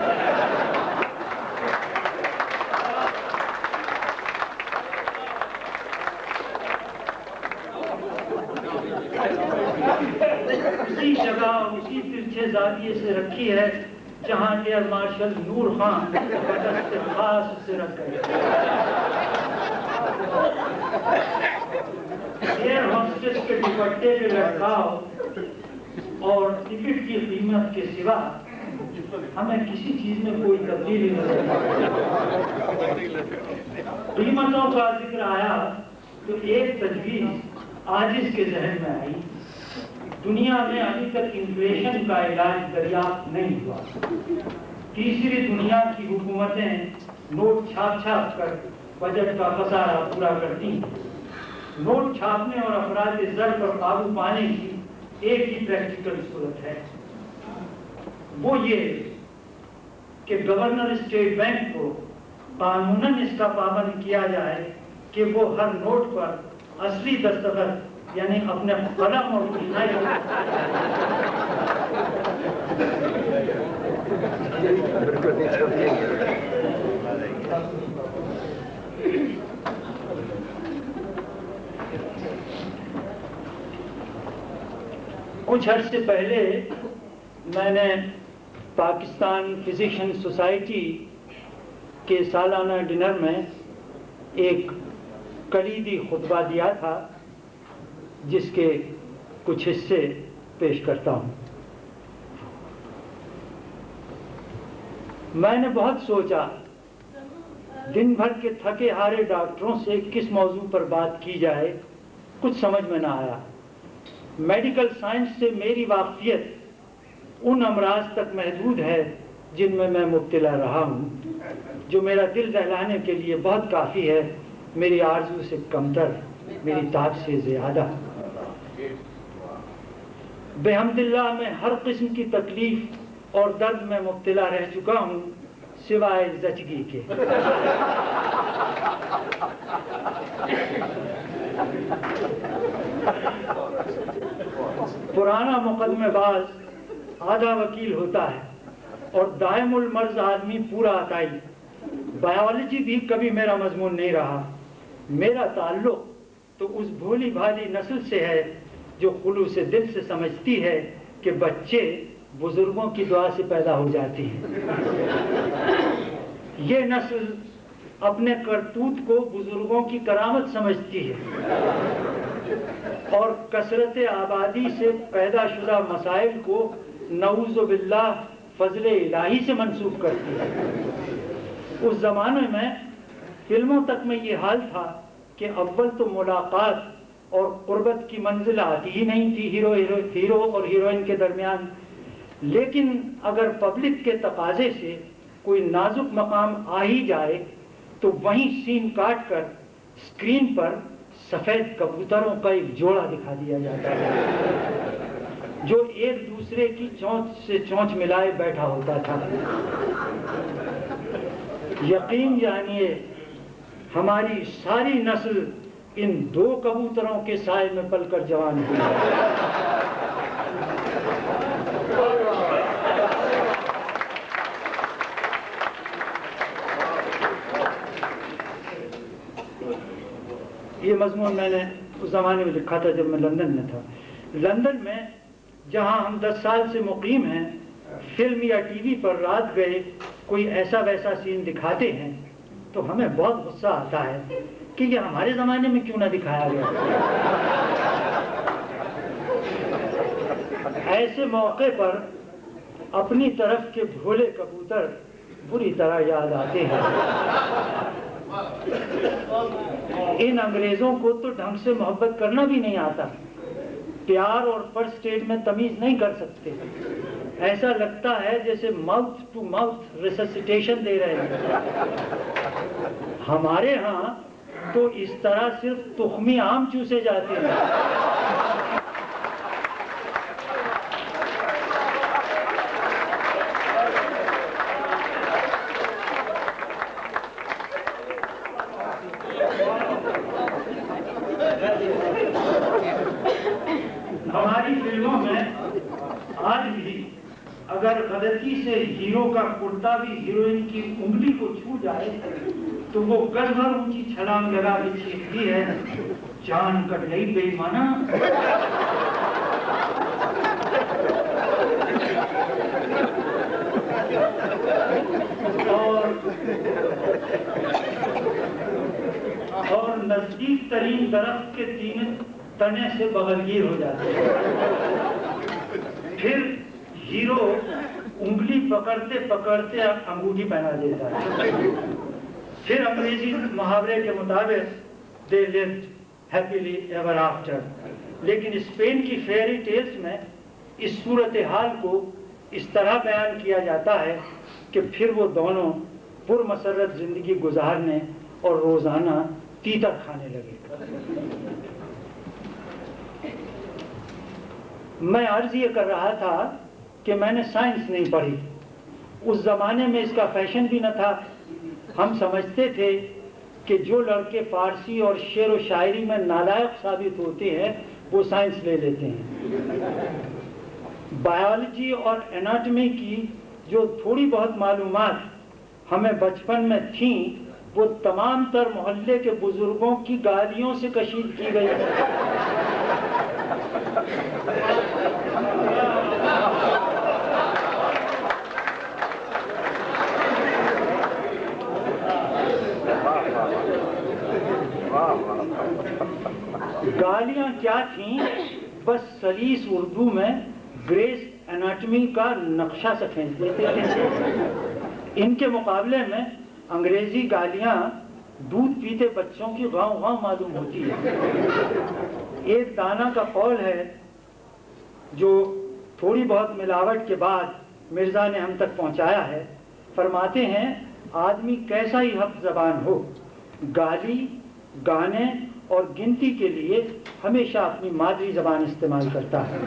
E: اسی جگہ اور اسی ترچھے زاویے سے رکھی ہے جہاں ایئر مارشل نور خان بدست خاص سے رکھ گئے۔ ایئر ہوسٹس کے دوپٹے پہ لٹکاؤ اور ٹکٹ کی قیمت کے سوا ہمیں کسی چیز میں کوئی تبدیلی نہیں آئی۔ قیمتوں کا ذکر آیا تو ایک تجویز عاجز کے ذہن میں آئی۔ دنیا میں ابھی تک انفلیشن کا علاج دریافت نہیں ہوا۔ تیسری دنیا کی حکومتیں نوٹ چھاپ چھاپ کر بجٹ کا خسارہ پورا کرتی ہیں۔ نوٹ چھاپنے اور افراط زر پر قابو پانے کی ایک ہی پریکٹیکل صورت ہے، وہ یہ کہ گورنر اسٹیٹ بینک کو قانوناً اس کا پابند کیا جائے کہ وہ ہر نوٹ پر اصلی دستخط یعنی اپنے قلم اور کچھ عرصے پہلے میں نے پاکستان فزیشین سوسائٹی کے سالانہ ڈنر میں ایک کلیدی خطبہ دیا تھا، جس کے کچھ حصے پیش کرتا ہوں۔ میں نے بہت سوچا، دن بھر کے تھکے ہارے ڈاکٹروں سے کس موضوع پر بات کی جائے، کچھ سمجھ میں نہ آیا۔ میڈیکل سائنس سے میری واقفیت ان امراض تک محدود ہے جن میں میں مبتلا رہا ہوں، جو میرا دل دہلانے کے لیے بہت کافی ہے، میری آرزو سے کمتر، میری طاقت سے زیادہ۔ بحمد اللہ میں ہر قسم کی تکلیف اور درد میں مبتلا رہ چکا ہوں، سوائے زچگی کے۔ پرانا مقدمہ باز آدھا وکیل ہوتا ہے اور دائم المرض آدمی پورا عطائی۔ بایولوجی بھی کبھی میرا مضمون نہیں رہا۔ میرا تعلق تو اس بھولی بھالی نسل سے ہے جو خلوص دل سے سمجھتی ہے کہ بچے بزرگوں کی دعا سے پیدا ہو جاتی ہیں۔ یہ نسل اپنے کرتوت کو بزرگوں کی کرامت سمجھتی ہے اور کثرت آبادی سے پیدا شدہ مسائل کو نعوذ باللہ فضل الہی سے منسوب کرتی ہے۔ اس زمانے میں فلموں تک میں یہ حال تھا کہ اول تو ملاقات اور قربت کی منزل آتی ہی نہیں تھی ہیرو اور ہیروئن کے درمیان، لیکن اگر پبلک کے تقاضے سے کوئی نازک مقام آ ہی جائے تو وہیں سین کاٹ کر اسکرین پر سفید کبوتروں کا ایک جوڑا دکھا دیا جاتا ہے جو ایک دوسرے کی چونچ سے چونچ ملائے بیٹھا ہوتا تھا۔ یقین جانیے ہماری ساری نسل ان دو کبوتروں کے سائے میں پل کر جوان ہوئی۔ یہ مضمون میں نے اس زمانے میں لکھا تھا جب میں لندن میں تھا۔ لندن میں جہاں ہم 10 سال سے مقیم ہیں، فلم یا ٹی وی پر رات گئے کوئی ایسا ویسا سین دکھاتے ہیں تو ہمیں بہت غصہ آتا ہے کہ یہ ہمارے زمانے میں کیوں نہ دکھایا گیا۔ ایسے موقع پر اپنی طرف کے بھولے کبوتر بری طرح یاد آتے ہیں۔ ان انگریزوں کو تو ڈھنگ سے محبت کرنا بھی نہیں آتا، پیار اور فرسٹ ایڈ میں تمیز نہیں کر سکتے۔ ایسا لگتا ہے جیسے ماؤتھ ٹو ماؤتھ ریسسیٹیشن دے رہے ہیں۔ ہمارے ہاں تو اس طرح صرف تخمی آم چوسے جاتے ہیں۔ ہماری فلموں میں آج بھی اگر غلطی سے ہیرو کا کرتا بھی ہیروئن کی انگلی کو چھو جائے تو وہ گز بھر اونچی چھلانگ لگا کے چیختی ہے، جان کٹ گئی بے ایمانہ۔ اور نزدیک ترین درخت کے تنے سے بغلگیر ہو جاتے ہیں۔ پھر ہیرو انگلی پکڑتے پکڑتے انگوٹھی پہنا دیتا ہے۔ پھر انگریزی محاورے کے مطابق they lived happily ever after۔ لیکن اسپین کی فیری ٹیلز میں اس صورتحال کو اس طرح بیان کیا جاتا ہے کہ پھر وہ دونوں پرمسرت زندگی گزارنے اور روزانہ تیتر کھانے لگے۔ میں عرض یہ کر رہا تھا کہ میں نے سائنس نہیں پڑھی، اس زمانے میں اس کا فیشن بھی نہ تھا۔ ہم سمجھتے تھے کہ جو لڑکے فارسی اور شعر و شاعری میں نالائق ثابت ہوتے ہیں وہ سائنس لے لیتے ہیں۔ بایولوجی اور اناٹمی کی جو تھوڑی بہت معلومات ہمیں بچپن میں تھیں وہ تمام تر محلے کے بزرگوں کی گالیوں سے کشید کی گئی۔ گالیاں کیا تھیں، بس سلیس اردو میں گریس اناٹمی کا نقشہ سے کھینچ دیتے تھے۔ ان کے مقابلے میں انگریزی گالیاں دودھ پیتے بچوں کی غاؤں غاؤں معلوم ہوتی ہے۔ ایک دانا کا قول ہے جو تھوڑی بہت ملاوٹ کے بعد مرزا نے ہم تک پہنچایا ہے، فرماتے ہیں آدمی کیسا ہی حق زبان ہو، گالی، گانے اور گنتی کے لیے ہمیشہ اپنی مادری زبان استعمال کرتا ہے۔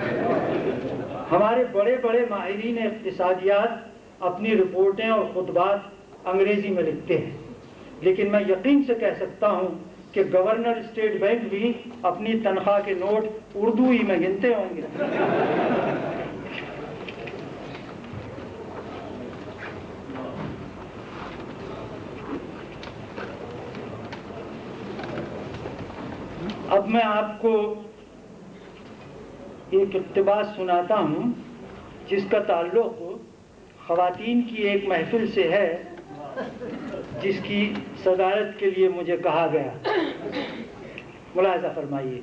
E: ہمارے بڑے بڑے ماہرین اقتصادیات اپنی رپورٹیں اور خطبات انگریزی میں لکھتے ہیں، لیکن میں یقین سے کہہ سکتا ہوں کہ گورنر اسٹیٹ بینک بھی اپنی تنخواہ کے نوٹ اردو ہی میں گنتے ہوں گے۔ اب میں آپ کو ایک اقتباس سناتا ہوں جس کا تعلق خواتین کی ایک محفل سے ہے جس کی صدارت کے لیے مجھے کہا گیا۔ ملاحظہ فرمائیے۔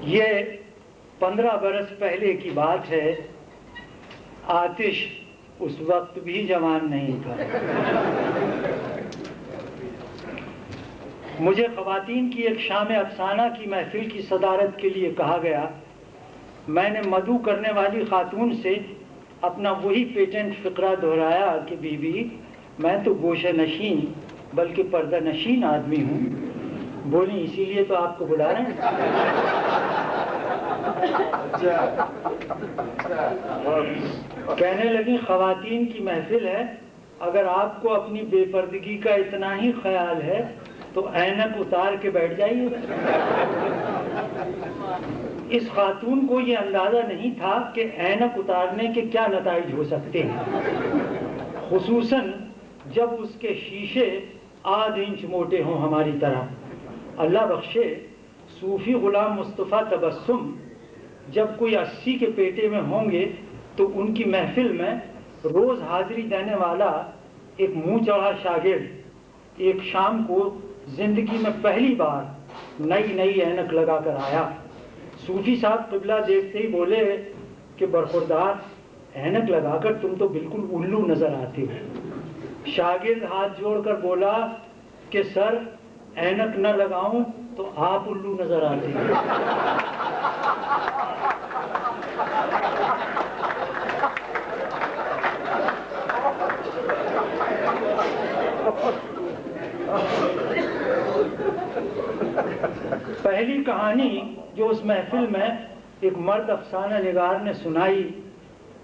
E: یہ 15 برس پہلے کی بات ہے، آتش اس وقت بھی جوان نہیں تھا۔ مجھے خواتین کی ایک شام افسانہ کی محفل کی صدارت کے لیے کہا گیا۔ میں نے مدعو کرنے والی خاتون سے اپنا وہی پیٹنٹ فقرہ دہرایا کہ بی بی میں تو گوشہ نشین بلکہ پردہ نشین آدمی ہوں۔ بولی اسی لیے تو آپ کو بلا رہے ہیں۔ کہنے لگی خواتین کی محفل ہے، اگر آپ کو اپنی بے پردگی کا اتنا ہی خیال ہے تو اینک اتار کے بیٹھ جائیے۔ اس خاتون کو یہ اندازہ نہیں تھا کہ اینک اتارنے کے کیا نتائج ہو سکتے ہیں، خصوصاً جب اس کے شیشے آدھ انچ موٹے ہوں ہماری طرح۔ اللہ بخشے صوفی غلام مصطفیٰ تبسم جب کوئی 80 کے پیٹے میں ہوں گے تو ان کی محفل میں روز حاضری دینے والا ایک منہ چڑھا شاگرد ایک شام کو زندگی میں پہلی بار نئی اینک لگا کر آیا۔ صوفی صاحب قبلہ دیکھتے ہی بولے کہ برخوردار اینک لگا کر تم تو بالکل الو نظر آتے ہو۔ شاگرد ہاتھ جوڑ کر بولا کہ سر اینک نہ لگاؤں تو آپ الو نظر آتے ہیں۔ پہلی کہانی جو اس محفل میں ایک مرد افسانہ نگار نے سنائی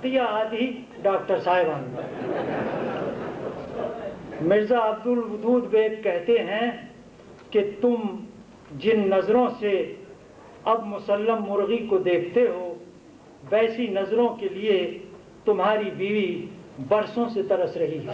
E: تختیہ آدھی ڈاکٹر صاحبان. مرزا عبدالودود بیگ کہتے ہیں کہ تم جن نظروں سے اب مسلم مرغی کو دیکھتے ہو ویسی نظروں کے لیے تمہاری بیوی برسوں سے ترس رہی ہے.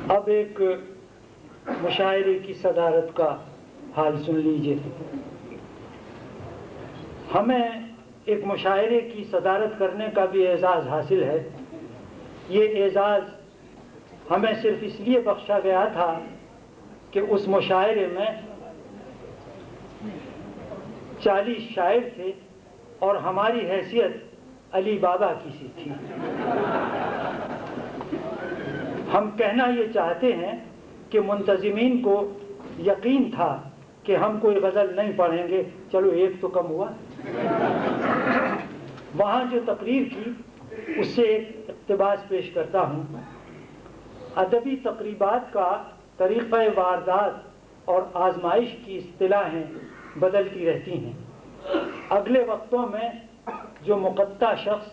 E: اب ایک مشاعرے کی صدارت کا حال سن لیجئے. ہمیں ایک مشاعرے کی صدارت کرنے کا بھی اعزاز حاصل ہے. یہ اعزاز ہمیں صرف اس لیے بخشا گیا تھا کہ اس مشاعرے میں 40 شاعر تھے اور ہماری حیثیت علی بابا کی سی تھی. ہم کہنا یہ چاہتے ہیں کہ منتظمین کو یقین تھا کہ ہم کوئی غزل نہیں پڑھیں گے، چلو ایک تو کم ہوا. وہاں جو تقریر کی اس سے ایک اقتباس پیش کرتا ہوں. ادبی تقریبات کا طریقہ واردات اور آزمائش کی اصطلاحیں بدلتی رہتی ہیں. اگلے وقتوں میں جو مقطع شخص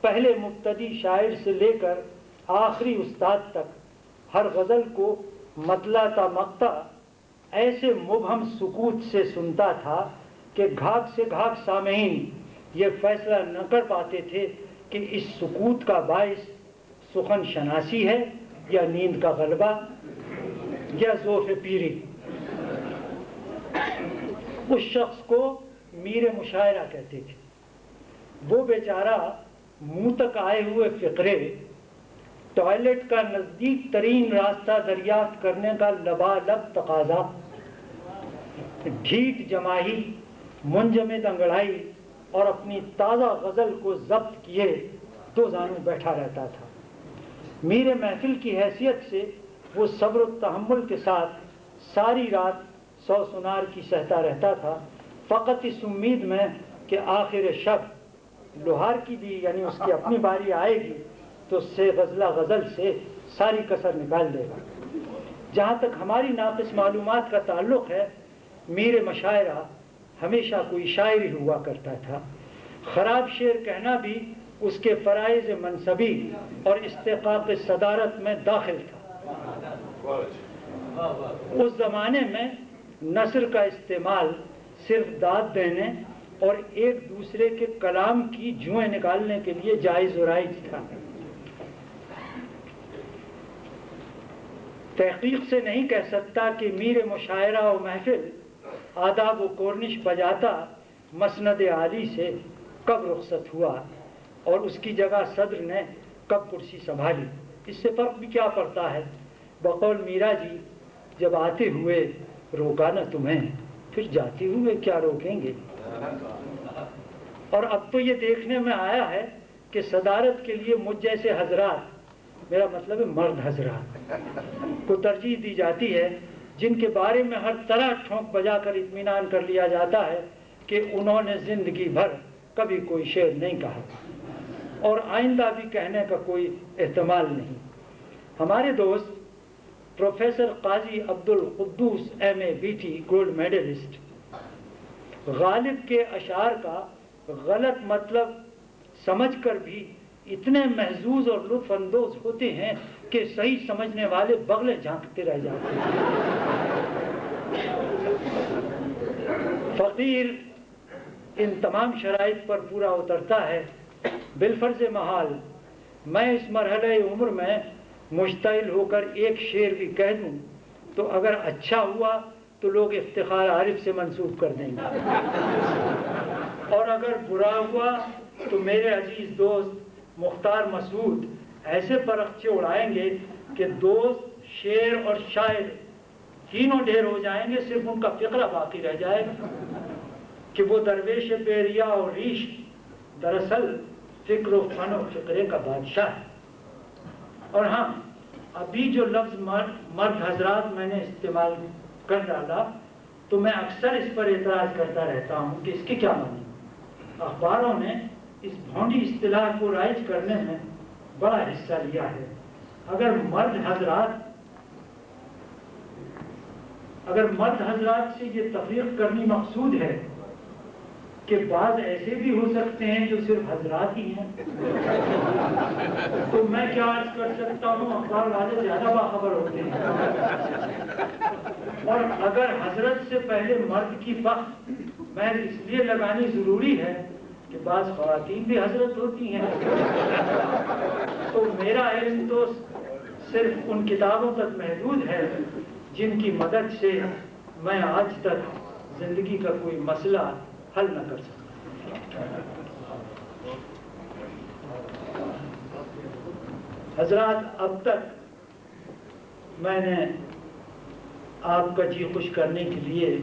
E: پہلے مبتدی شاعر سے لے کر آخری استاد تک ہر غزل کو مطلع تا مقطع ایسے مبہم سکوت سے سنتا تھا کہ گھاگ سے گھاگ سامعین یہ فیصلہ نہ کر پاتے تھے کہ اس سکوت کا باعث سخن شناسی ہے یا نیند کا غلبہ یا ذوف پیری. اس شخص کو میر مشاعرہ کہتے تھے. وہ بیچارہ منہ تک آئے ہوئے فقرے، ٹوائلٹ کا نزدیک ترین راستہ دریافت کرنے کا لبالب تقاضا، ڈھیٹ جماہی، منجمد انگڑائی اور اپنی تازہ غزل کو ضبط کیے دو زانوں بیٹھا رہتا تھا. میر محفل کی حیثیت سے وہ صبر و تحمل کے ساتھ ساری رات سو سنار کی سہتا رہتا تھا، فقط اس امید میں کہ آخر شب لوہار کی بھی یعنی اس کی اپنی باری آئے گی تو سے غزلہ غزل سے ساری کسر نکال دے گا. جہاں تک ہماری ناقص معلومات کا تعلق ہے، میر مشاعرہ ہمیشہ کوئی شاعر ہی ہوا کرتا تھا. خراب شعر کہنا بھی اس کے فرائض منصبی اور استحقاق صدارت میں داخل تھا. اس زمانے میں نثر کا استعمال صرف داد دینے اور ایک دوسرے کے کلام کی جوئیں نکالنے کے لیے جائز و رائج تھا. تحقیق سے نہیں کہہ سکتا کہ میر مشاعرہ و محفل آداب و کورنش بجاتا مسند عالی سے کب رخصت ہوا اور اس کی جگہ صدر نے کب کرسی سنبھالی. اس سے فرق بھی کیا پڑتا ہے؟ بقول میرا جی، جب آتے ہوئے روکا نہ تمہیں، پھر جاتے ہوئے کیا روکیں گے. اور اب تو یہ دیکھنے میں آیا ہے کہ صدارت کے لیے مجھ جیسے حضرات، میرا مطلب ہے مرد حضرات، کو ترجیح دی جاتی ہے جن کے بارے میں ہر طرح ٹھونک بجا کر اطمینان کر لیا جاتا ہے کہ انہوں نے زندگی بھر کبھی کوئی شعر نہیں کہا اور آئندہ بھی کہنے کا کوئی احتمال نہیں. ہمارے دوست پروفیسر قاضی عبدالقدوس MABT گولڈ میڈلسٹ غالب کے اشعار کا غلط مطلب سمجھ کر بھی اتنے محظوظ اور لطف اندوز ہوتے ہیں کہ صحیح سمجھنے والے بغلیں جھانکتے رہ جاتے ہیں. فقیر ان تمام شرائط پر پورا اترتا ہے. بالفرض محال میں اس مرحلہ عمر میں مشتعل ہو کر ایک شعر بھی کہہ دوں تو اگر اچھا ہوا تو لوگ افتخار عارف سے منسوب کر دیں گے، اور اگر برا ہوا تو میرے عزیز دوست مختار مسعود ایسے پرخچے اڑائیں گے کہ دوست، شعر اور شاعر تینوں ڈھیر ہو جائیں گے، صرف ان کا فقرہ باقی رہ جائے گا کہ وہ درویش بیریا اور ریش دراصل فکر و فن و فقرے کا بادشاہ ہے. اور ہاں، ابھی جو لفظ مرد حضرات میں نے استعمال کر ڈالا تو میں اکثر اس پر اعتراض کرتا رہتا ہوں کہ اس کے کیا معنی. اخباروں نے اس بھونڈی اصطلاح کو رائج کرنے میں بڑا حصہ لیا ہے. اگر مرد حضرات سے یہ تفریق کرنی مقصود ہے کہ بعض ایسے بھی ہو سکتے ہیں جو صرف حضرات ہی ہیں، تو میں کیا عرض کر سکتا ہوں، اخبار والے زیادہ باخبر ہوتے ہیں. اور اگر حضرت سے پہلے مرد کی بخت محض اس لیے لگانی ضروری ہے کہ بعض خواتین بھی حضرت ہوتی ہیں، تو میرا علم تو صرف ان کتابوں تک محدود ہے جن کی مدد سے میں آج تک زندگی کا کوئی مسئلہ حل نہ کر سکتا. حضرات، اب تک میں نے آپ کا جی خوش کرنے کے لیے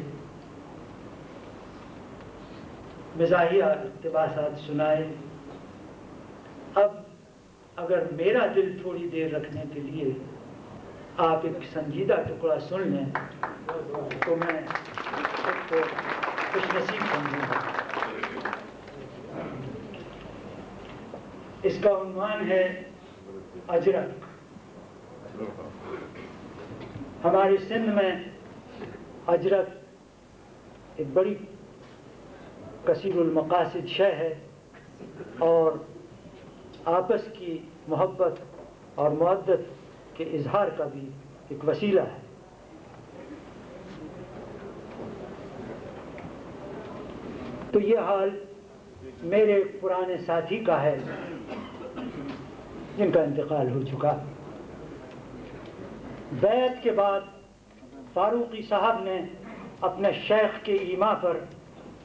E: مزاحیہ اقتباسات سنائے. اب اگر میرا دل تھوڑی دیر رکھنے کے لیے آپ ایک سنجیدہ ٹکڑا سن لیں تو میں خود کو خوش نصیب سمجھوں گا. اس کا عنوان ہے اجرک. ہماری سندھ میں اجرک ایک بڑی کثیر المقاصد شے ہے اور آپس کی محبت اور مودت کے اظہار کا بھی ایک وسیلہ ہے. تو یہ حال میرے پرانے ساتھی کا ہے جن کا انتقال ہو چکا. بیعت کے بعد فاروقی صاحب نے اپنے شیخ کے ایما پر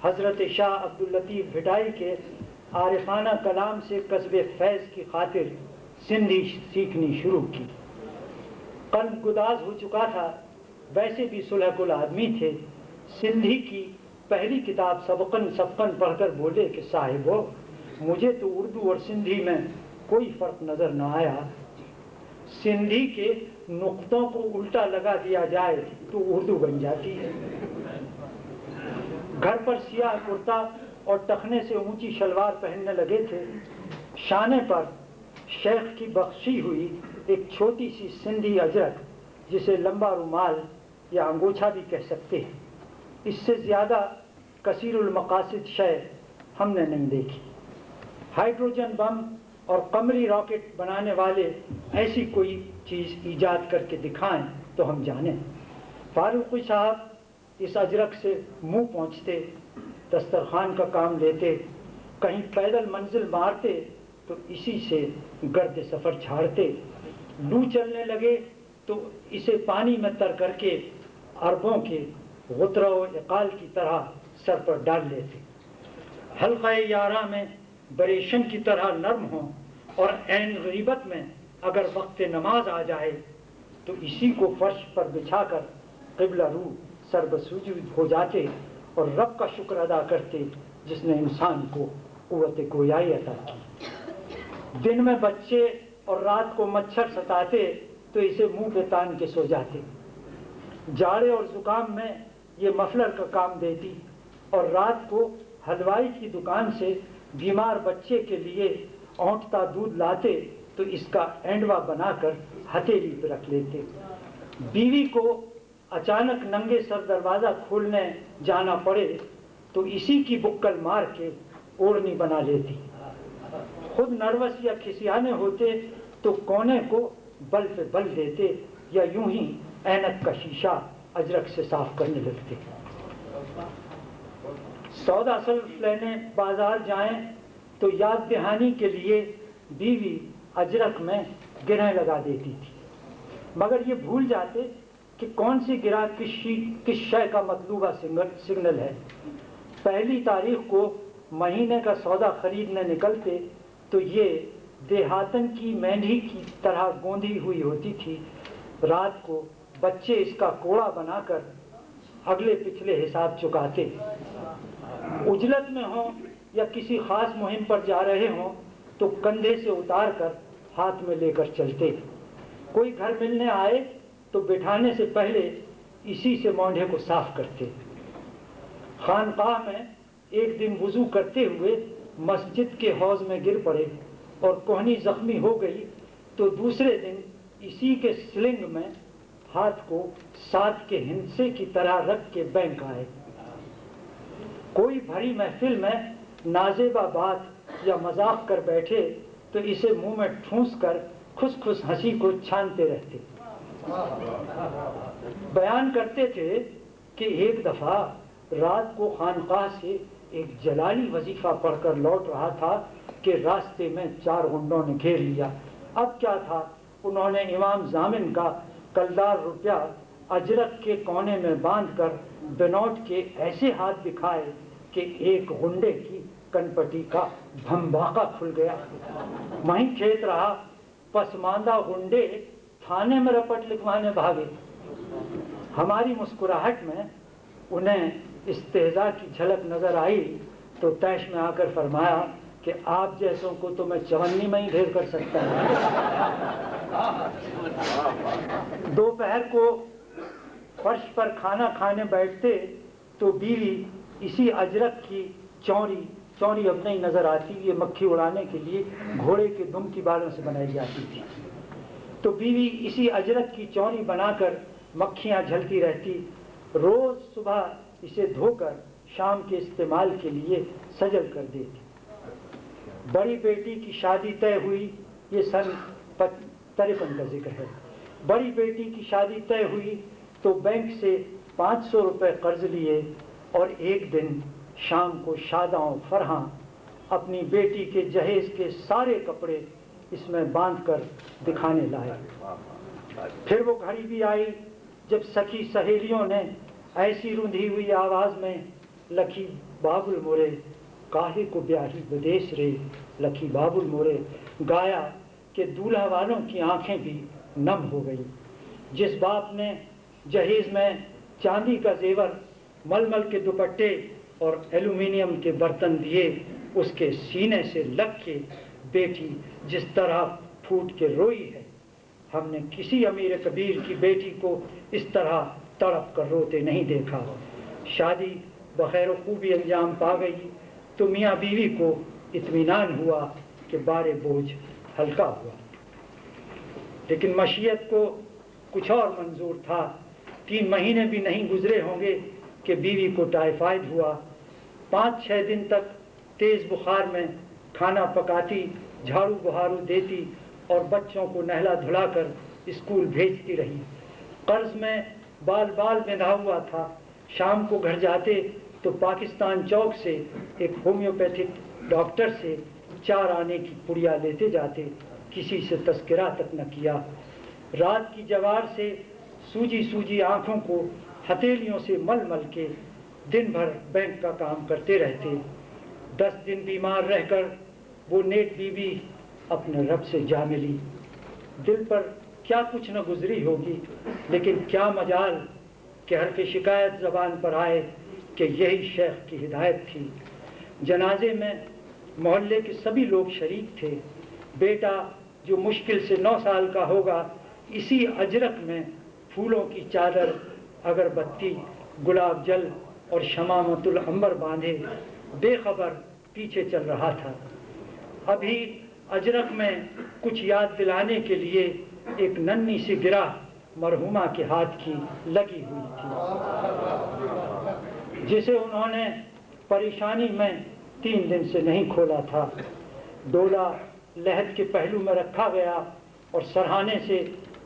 E: حضرت شاہ عبداللطیف بھٹائی کے عارفانہ کلام سے کسب فیض کی خاطر سندھی سیکھنی شروع کی. قلب گداز ہو چکا تھا، ویسے بھی صلح کل آدمی تھے. سندھی کی پہلی کتاب سبقن سبقن پڑھ کر بولے کہ صاحبو مجھے تو اردو اور سندھی میں کوئی فرق نظر نہ آیا. سندھی کے نقطوں کو الٹا لگا دیا جائے تو اردو بن جاتی ہے. گھر پر سیاہ کرتا اور ٹخنے سے اونچی شلوار پہننے لگے تھے. شانے پر شیخ کی بخشی ہوئی ایک چھوٹی سی سندھی اجرک جسے لمبا رومال یا انگوچھا بھی کہہ سکتے ہیں. اس سے زیادہ کثیر المقاصد شے ہم نے نہیں دیکھی. ہائیڈروجن بم اور قمری راکٹ بنانے والے ایسی کوئی چیز ایجاد کر کے دکھائیں تو ہم جانیں. فاروقی صاحب اس اجرک سے منہ پہنچتے، دسترخوان کا کام لیتے، کہیں پیدل منزل مارتے تو اسی سے گرد سفر جھاڑتے. لو چلنے لگے تو اسے پانی میں تر کر کے عربوں کے غترہ و عقال کی طرح سر پر ڈال لیتے. حلقہ یارہ میں بریشم کی طرح نرم ہوں اور عین غیبت میں اگر وقت نماز آ جائے تو اسی کو فرش پر بچھا کر قبلہ رو سر بسجود ہو جاتے اور رب کا شکر ادا کرتے جس نے انسان کو قوت گویائی عطا کی. دن میں بچے اور رات کو مچھر ستاتے تو اسے منہ پہ تان کے سو جاتے. جاڑے اور زکام میں یہ مفلر کا کام دیتی اور رات کو حلوائی کی دکان سے بیمار بچے کے لیے اونٹتا دودھ لاتے تو اس کا اینڈوا بنا کر ہتھیلی پہ رکھ لیتے. بیوی کو اچانک ننگے سر دروازہ کھولنے جانا پڑے تو اسی کی بکل مار کے اوڑھنی بنا لیتی. خود نروس یا کھسیانے ہوتے تو کونے کو بل پہ بل دیتے یا یوں ہی اینک کا شیشہ اجرک سے صاف کرنے لگتے. سودا سلف لینے بازار جائیں تو یاد دہانی کے لیے بیوی اجرک میں گرہیں لگا دیتی تھی، مگر یہ بھول جاتے کہ کون سی گرہ کس شے کا مطلوبہ سگنل ہے. پہلی تاریخ کو مہینے کا سودا خریدنے نکلتے تو یہ دیہاتن کی مینڈھی کی طرح گوندھی ہوئی ہوتی تھی. رات کو بچے اس کا کوڑا بنا کر اگلے پچھلے حساب چکاتے. اجلت میں ہوں یا کسی خاص مہم پر جا رہے ہوں تو کندھے سے اتار کر ہاتھ میں لے کر چلتے. کوئی گھر ملنے آئے تو بٹھانے سے پہلے اسی سے مونڈھے کو صاف کرتے۔ خانقاہ میں ایک دن وضو کرتے ہوئے مسجد کے حوض میں گر پڑے اور کوہنی زخمی ہو گئی تو دوسرے دن اسی کے سلنگ میں ہاتھ کو ساتھ کے ہندسے کی طرح رکھ کے بینک آئے۔ کوئی بھری محفل میں نازیبا بات یا مذاق کر بیٹھے تو اسے منہ میں ٹھونس کر کھس کھس ہنسی کو چھانتے رہتے۔ بیان کرتے تھے کہ ایک دفعہ رات کو خانقاہ سے ایک جلالی وظیفہ پڑھ کر لوٹ رہا تھا کہ راستے میں 4 غنڈوں نے گھیر لیا۔ اب کیا تھا، انہوں نے امام ضامن کا کلدار روپیہ اجرک کے کونے میں باندھ کر بنوٹ کے ایسے ہاتھ دکھائے کہ ایک غنڈے کی کنپٹی کا بھمباکا کھل گیا۔ وہیں کھیت رہا، پسماندہ غنڈے تھانے میں رپٹ لکھوانے بھاگے۔ ہماری مسکراہٹ میں انہیں استہزاء کی جھلک نظر آئی تو طیش میں آ کر فرمایا کہ آپ جیسوں کو تو میں چونی میں ہی ڈھیر کر سکتا ہوں۔ دوپہر کو فرش پر کھانا کھانے بیٹھتے تو بیوی اسی اجرک کی چوری اب نہیں نظر آتی، یہ مکھی اڑانے کے لیے گھوڑے کے دم کی بالوں سے بنائی جاتی تھی، تو بیوی اسی اجرک کی چوری بنا کر مکھیاں جھلتی رہتی۔ روز صبح اسے دھو کر شام کے استعمال کے لیے سجل کر دیتی۔ بڑی بیٹی کی شادی طے ہوئی، یہ سن 53 کا ذکر ہے۔ بڑی بیٹی کی شادی طے ہوئی تو بینک سے 500 روپے قرض لیے اور ایک دن شام کو شاداں و فرحاں اپنی بیٹی کے جہیز کے سارے کپڑے اس میں باندھ کر دکھانے لائے۔ پھر وہ گھڑی بھی آئی جب سخی سہیلیوں نے ایسی رندھی ہوئی آواز میں لکھی بابل مورے کاہے کو بیاہی بدیس رے لکھی بابل مورے گایا کہ دولہا والوں کی آنکھیں بھی نم ہو گئی۔ جس باپ نے جہیز میں چاندی کا زیور، ململ کے دوپٹے اور ایلومینیم کے برتن دیے، اس کے سینے سے لگ کے بیٹی جس طرح پھوٹ کے روئی ہے، ہم نے کسی امیر کبیر کی بیٹی کو اس طرح تڑپ کر روتے نہیں دیکھا۔ شادی بخیر و خوبی انجام پا گئی تو میاں بیوی کو اطمینان ہوا کہ بار بوجھ ہلکا ہوا، لیکن مشیت کو کچھ اور منظور تھا۔ 3 مہینے بھی نہیں گزرے ہوں گے کہ بیوی کو ٹائیفائڈ ہوا۔ 5-6 دن تک تیز بخار میں کھانا پکاتی، جھاڑو بہارو دیتی اور بچوں کو نہلا دھلا کر اسکول بھیجتی رہی۔ قرض میں بال بندھا ہوا تھا۔ شام کو گھر جاتے تو پاکستان چوک سے ایک ہومیوپیتھک ڈاکٹر سے 4 آنے کی پڑیا لیتے جاتے، کسی سے تذکرہ تک نہ کیا۔ رات کی جوار سے سوجی آنکھوں کو ہتھیلیوں سے مل کے دن بھر بینک کا کام کرتے رہتے۔ 10 دن بیمار رہ کر وہ نیک بیوی اپنے رب سے جا ملی۔ دل پر کیا کچھ نہ گزری ہوگی، لیکن کیا مجال کہ حرف شکایت زبان پر آئے کہ یہی شیخ کی ہدایت تھی۔ جنازے میں محلے کے سبھی لوگ شریک تھے۔ بیٹا جو مشکل سے 9 سال کا ہوگا، اسی اجرک میں پھولوں کی چادر، اگربتی، گلاب جل اور شمامۃ العنبر باندھے بے خبر پیچھے چل رہا تھا۔ ابھی اجرک میں کچھ یاد دلانے کے لیے ایک ننھی سی گراہ مرحومہ کے ہاتھ کی لگی ہوئی تھی، جسے انہوں نے پریشانی میں 3 دن سے نہیں کھولا تھا۔ ڈولا لحد کے پہلو میں رکھا گیا اور سرہانے سے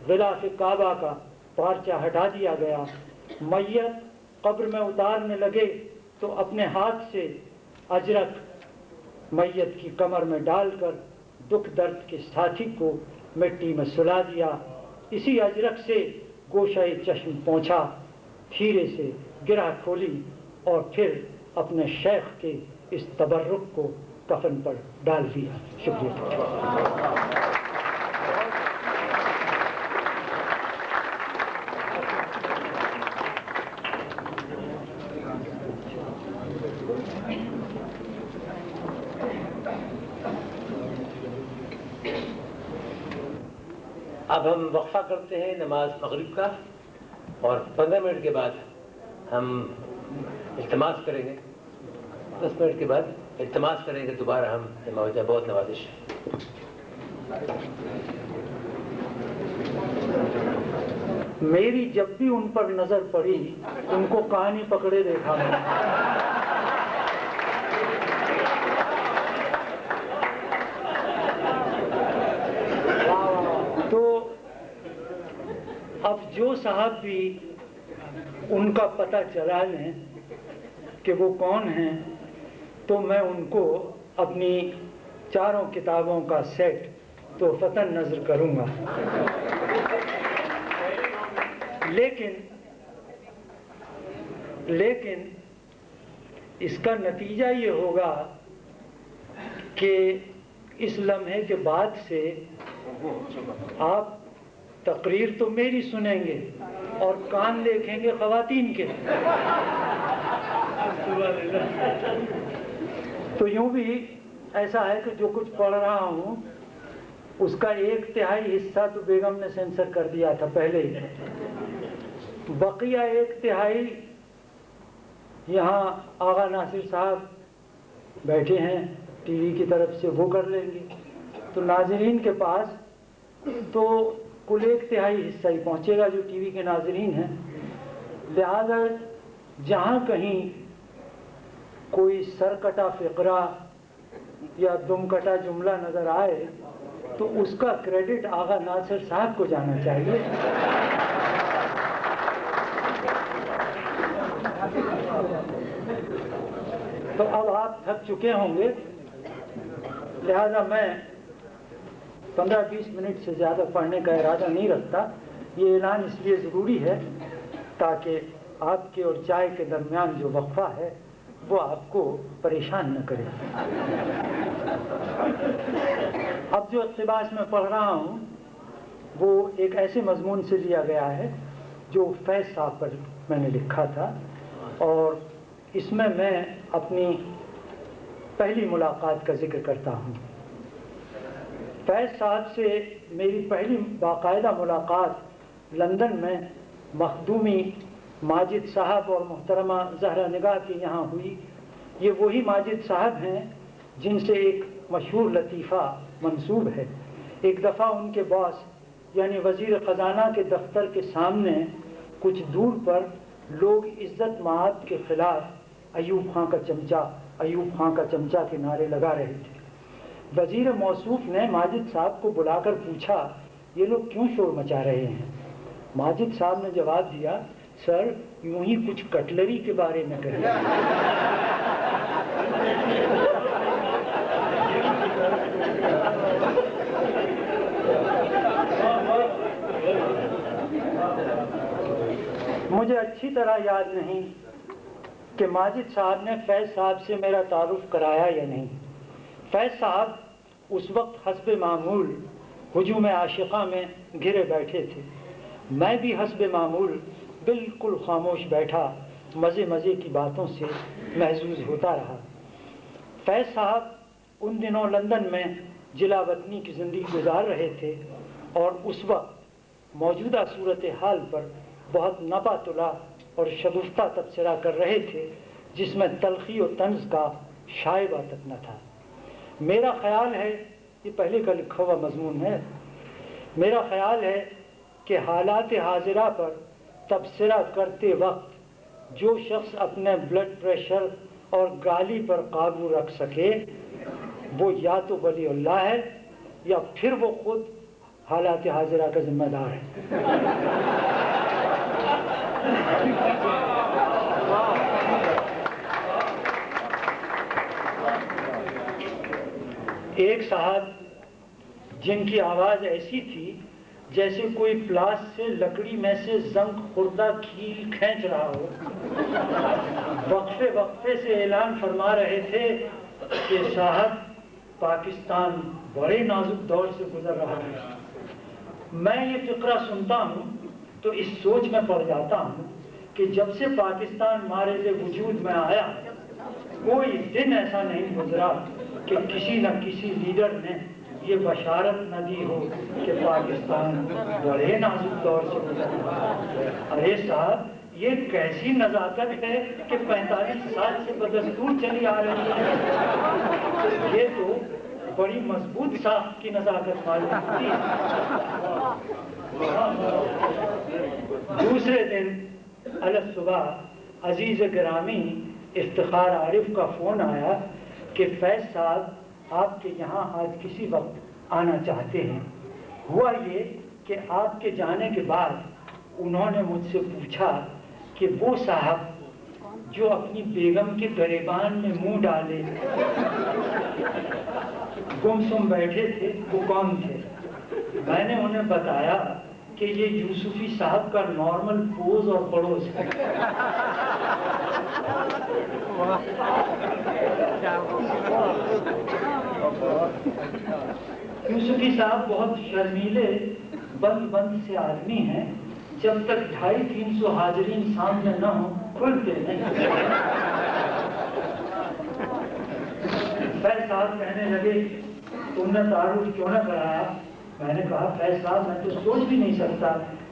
E: غلاف کعبہ کا پارچہ ہٹا دیا گیا۔ میت قبر میں اتارنے لگے تو اپنے ہاتھ سے اجرک میت کی کمر میں ڈال کر دکھ درد کے ساتھی کو مٹی میں سلا دیا۔ اسی اجرک سے گوشہ چشم پہنچا، کھیرے سے گرہ کھولی اور پھر اپنے شیخ کے اس تبرک کو کفن پر ڈال دیا۔ شکریہ۔
D: اب ہم وقفہ کرتے ہیں نماز مغرب کا، اور 15 منٹ کے بعد ہم التماس کریں گے، 10 منٹ کے بعد التماس کریں گے دوبارہ ہم بہت نوازش.
E: میری جب بھی ان پر نظر پڑی ان کو کہانی پکڑے دیکھا میں. تو اب جو صاحب بھی ان کا پتہ چلا لیں کہ وہ کون ہیں، تو میں ان کو اپنی 4 کتابوں کا سیٹ تحفتاً نذر کروں گا. لیکن اس کا نتیجہ یہ ہوگا کہ اس لمحے کے بعد سے آپ تقریر تو میری سنیں گے اور کان دیکھیں گے خواتین کے. تو یوں بھی ایسا ہے کہ جو کچھ پڑھ رہا ہوں اس کا 1/3 حصہ تو بیگم نے سینسر کر دیا تھا پہلے ہی. بقیہ 1/3 یہاں آغا ناصر صاحب بیٹھے ہیں ٹی وی کی طرف سے، وہ کر لیں گے. تو ناظرین کے پاس تو کل 1/3 حصہ ہی پہنچے گا جو ٹی وی کے ناظرین ہیں. لہذا جہاں کہیں کوئی سر کٹا فقرہ یا دم کٹا جملہ نظر آئے تو اس کا کریڈٹ آغا ناصر صاحب کو جانا چاہیے. تو اب آپ تھک چکے ہوں گے، لہذا میں 15-20 منٹ سے زیادہ پڑھنے کا ارادہ نہیں رکھتا. یہ اعلان اس لیے ضروری ہے تاکہ آپ کے اور چائے کے درمیان جو وقفہ ہے وہ آپ کو پریشان نہ کرے. اب جو اقتباس میں پڑھ رہا ہوں وہ ایک ایسے مضمون سے لیا گیا ہے جو فیض صاحب پر میں نے لکھا تھا، اور اس میں اپنی پہلی ملاقات کا ذکر کرتا ہوں. فیض صاحب سے میری پہلی باقاعدہ ملاقات لندن میں مخدومی ماجد صاحب اور محترمہ زہرا نگاہ کے یہاں ہوئی. یہ وہی ماجد صاحب ہیں جن سے ایک مشہور لطیفہ منسوب ہے. ایک دفعہ ان کے باس یعنی وزیر خزانہ کے دفتر کے سامنے کچھ دور پر لوگ عزت مآب کے خلاف ایوب خان کا چمچہ، ایوب خان کا چمچہ کے نعرے لگا رہے تھے. وزیر موصوف نے ماجد صاحب کو بلا کر پوچھا یہ لوگ کیوں شور مچا رہے ہیں؟ ماجد صاحب نے جواب دیا سر یوں ہی کچھ کٹلری کے بارے میں کہے. مجھے اچھی طرح یاد نہیں کہ ماجد صاحب نے فیض صاحب سے میرا تعارف کرایا یا نہیں. فیض صاحب اس وقت حسب معمول ہجوم عاشقہ میں گھرے بیٹھے تھے. میں بھی حسب معمول بالکل خاموش بیٹھا مزے مزے کی باتوں سے محظوظ ہوتا رہا. فیض صاحب ان دنوں لندن میں جلا وطنی کی زندگی گزار رہے تھے اور اس وقت موجودہ صورتحال پر بہت نبا طلع اور شگفتہ تبصرہ کر رہے تھے جس میں تلخی و طنز کا شائبہ تک نہ تھا. میرا خیال ہے، یہ پہلے کا لکھا ہوا مضمون ہے، میرا خیال ہے کہ حالات حاضرہ پر تبصرہ کرتے وقت جو شخص اپنے بلڈ پریشر اور گالی پر قابو رکھ سکے وہ یا تو ولی اللہ ہے یا پھر وہ خود حالات حاضرہ کا ذمہ دار ہے. ایک صاحب جن کی آواز ایسی تھی جیسے کوئی پلاس سے لکڑی میں سے زنگ خوردہ کھیل کھینچ رہا ہو، وقفے وقفے سے اعلان فرما رہے تھے کہ صاحب پاکستان بڑے نازک دور سے گزر رہا ہے. میں یہ فقرہ سنتا ہوں تو اس سوچ میں پڑ جاتا ہوں کہ جب سے پاکستان مارز وجود میں آیا کوئی دن ایسا نہیں گزرا کہ کسی نہ کسی لیڈر نے یہ بشارت نہ دی ہو کہ پاکستان بڑے نازک دور سے گزر رہا ہے۔ ارے صاحب یہ کیسی نزاکت ہے کہ 45 سال سے بدستور چلی آ رہی ہے، یہ تو بڑی مضبوط ساخت کی نزاکت معلوم ہوتی ہے۔ دوسرے دن الصبح عزیز گرامی افتخار عارف کا فون آیا کہ فیض صاحب آپ کے یہاں آج کسی وقت آنا چاہتے ہیں۔ ہوا یہ کہ آپ کے جانے کے بعد انہوں نے مجھ سے پوچھا کہ وہ صاحب جو اپنی بیگم کے گریبان میں منہ ڈالے گمسم بیٹھے تھے وہ کون تھے؟ میں نے انہیں بتایا کہ یہ یوسفی صاحب کا نارمل پوز اور پڑوس ہے۔ یوسفی صاحب بہت شرمیلے بند سے آدمی ہیں، جب تک 250-300 حاضرین سامنے نہ ہوں کھلتے نہیں۔ فیض صاحب کہنے لگے تم نے تعارف کیوں نہ کرایا؟ میں نے کہا فیض صاحب میں تو سوچ بھی نہیں سکتا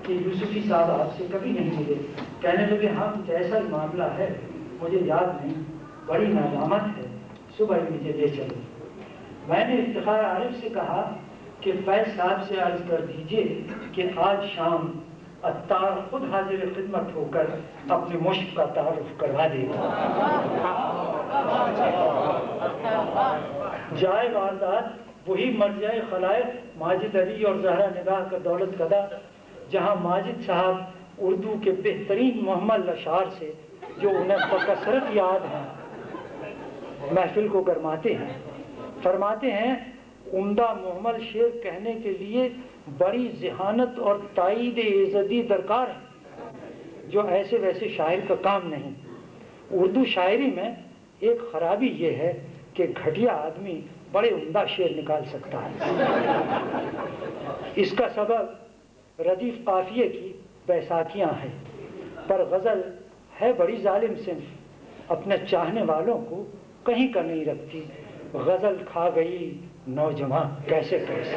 E: کہ یوسفی صاحب آپ سے کبھی نہیں ملے۔ کہنے لگے ہاں کچھ ایسا ہی معاملہ ہے، مجھے یاد نہیں، بڑی ندامت ہے، صبح ہی مجھے لے چلو۔ میں نے افتخار عارف سے کہا کہ فیض صاحب سے عرض کر دیجئے کہ آج شام عطار خود حاضر خدمت ہو کر اپنے مشق کا تعارف کروا دے گا۔ جائے واردات وہی مرجع خلائق ماجد علی اور زہرا نگاہ کا دولت کدہ، جہاں ماجد صاحب اردو کے بہترین محمل اشعار سے جو انہیں بکثرت یاد ہیں محفل کو گرماتے ہیں۔ فرماتے ہیں عمدہ محمل شعر کہنے کے لیے بڑی ذہانت اور تائید ایزدی درکار ہے، جو ایسے ویسے شاعر کا کام نہیں۔ اردو شاعری میں ایک خرابی یہ ہے کہ گھٹیا آدمی بڑے عمدہ شعر نکال سکتا ہے۔ اس کا سبب ردیف قافیے کی بیساکھیاں ہیں، پر غزل ہے بڑی ظالم صنف، اپنے چاہنے والوں کو کہیں کا نہیں رکھتی۔ غزل کھا گئی نوجوان کیسے کیسے۔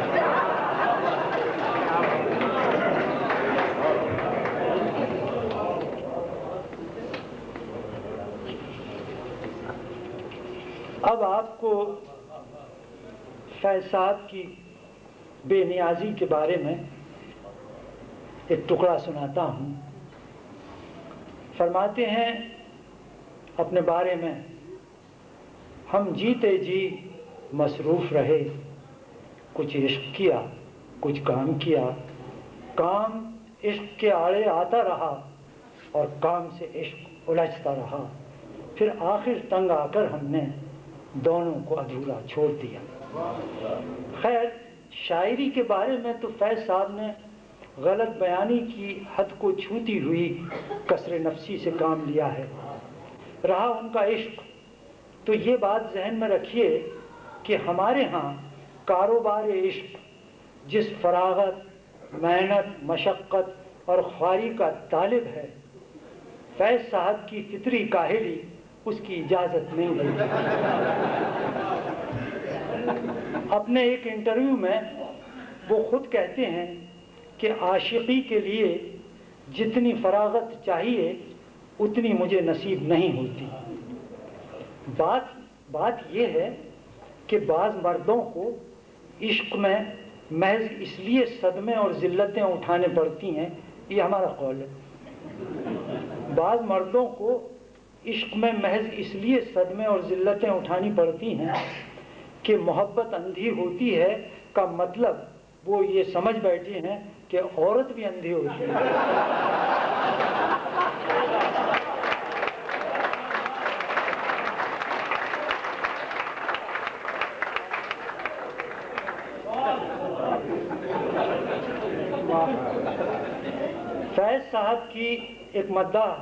E: اب آپ کو فیض صاحب کی بے نیازی کے بارے میں ایک ٹکڑا سناتا ہوں۔ فرماتے ہیں اپنے بارے میں ہم جیتے جی مصروف رہے، کچھ عشق کیا کچھ کام کیا، کام عشق کے آڑے آتا رہا اور کام سے عشق الجھتا رہا، پھر آخر تنگ آ کر ہم نے دونوں کو ادھورا چھوڑ دیا۔ خیر شاعری کے بارے میں تو فیض صاحب نے غلط بیانی کی حد کو چھوتی ہوئی کسر نفسی سے کام لیا ہے۔ رہا ان کا عشق تو یہ بات ذہن میں رکھیے کہ ہمارے ہاں کاروبار عشق جس فراغت، محنت، مشقت اور خواری کا طالب ہے، فیض صاحب کی فطری کاہلی اس کی اجازت نہیں دیتی۔ اپنے ایک انٹرویو میں وہ خود کہتے ہیں کہ عاشقی کے لیے جتنی فراغت چاہیے اتنی مجھے نصیب نہیں ہوتی۔ بات یہ ہے کہ بعض مردوں کو عشق میں محض اس لیے صدمے اور ذلتیں اٹھانے پڑتی ہیں، یہ ہمارا قول ہے، بعض مردوں کو عشق میں محض اس لیے صدمے اور ذلتیں اٹھانی پڑتی ہیں کہ محبت اندھی ہوتی ہے کا مطلب وہ یہ سمجھ بیٹھے ہیں کہ عورت بھی اندھی ہوتی ہے۔ فیض صاحب کی ایک مداح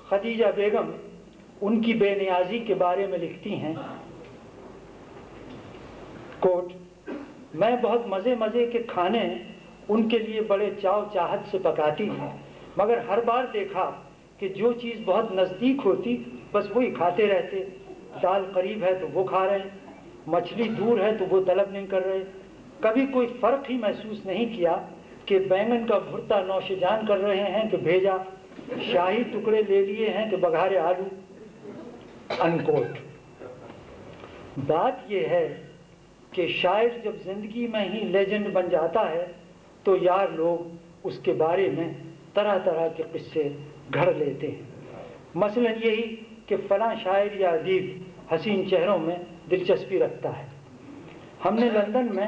E: خدیجہ بیگم ان کی بے نیازی کے بارے میں لکھتی ہیں، کوٹ، میں بہت مزے کے کھانے ان کے لیے بڑے چاو چاہت سے پکاتی تھی، مگر ہر بار دیکھا کہ جو چیز بہت نزدیک ہوتی بس وہی کھاتے رہتے۔ دال قریب ہے تو وہ کھا رہے ہیں، مچھلی دور ہے تو وہ طلب نہیں کر رہے، کبھی کوئی فرق ہی محسوس نہیں کیا کہ بینگن کا بھرتا نوش جان کر رہے ہیں کہ بھیجا، شاہی ٹکڑے لے لیے ہیں کہ بگھارے آلو، انکوٹ۔ بات یہ ہے کہ شاعر جب زندگی میں ہی لیجنڈ بن جاتا ہے تو یار لوگ اس کے بارے میں طرح طرح کے قصے گھڑ لیتے ہیں، مثلا یہی کہ فلاں شاعر یا ادیب حسین چہروں میں دلچسپی رکھتا ہے۔ ہم نے لندن میں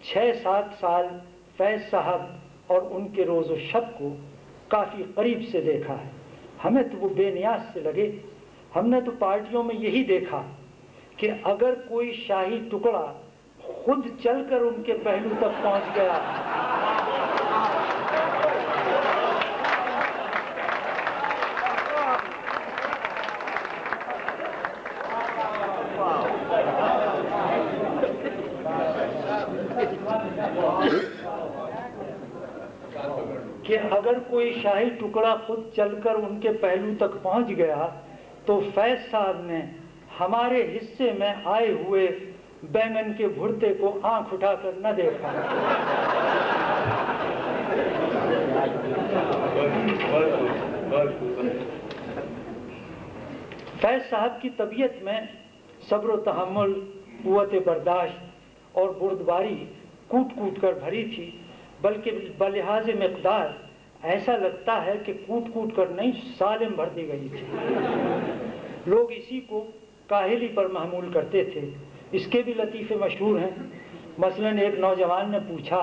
E: 6-7 سال فیض صاحب اور ان کے روز و شب کو کافی قریب سے دیکھا ہے، ہمیں تو وہ بے نیاز سے لگے۔ ہم نے تو پارٹیوں میں یہی دیکھا کہ اگر کوئی شاہی ٹکڑا خود چل کر ان کے پہلو تک پہنچ گیا تو فیض صاحب نے ہمارے حصے میں آئے ہوئے بینگن کے بھرتے کو آنکھ اٹھا کر نہ دیکھا۔ فیض صاحب کی طبیعت میں صبر و تحمل، قوت برداشت اور بردباری کوٹ کوٹ کر بھری تھی، بلکہ بلحاظ مقدار ایسا لگتا ہے کہ کوٹ کوٹ کر نہیں سالم بھر دی گئی تھی۔ لوگ اسی کو کاہلی پر محمول کرتے تھے۔ اس کے بھی لطیفے مشہور ہیں۔ مثلا ایک نوجوان نے پوچھا،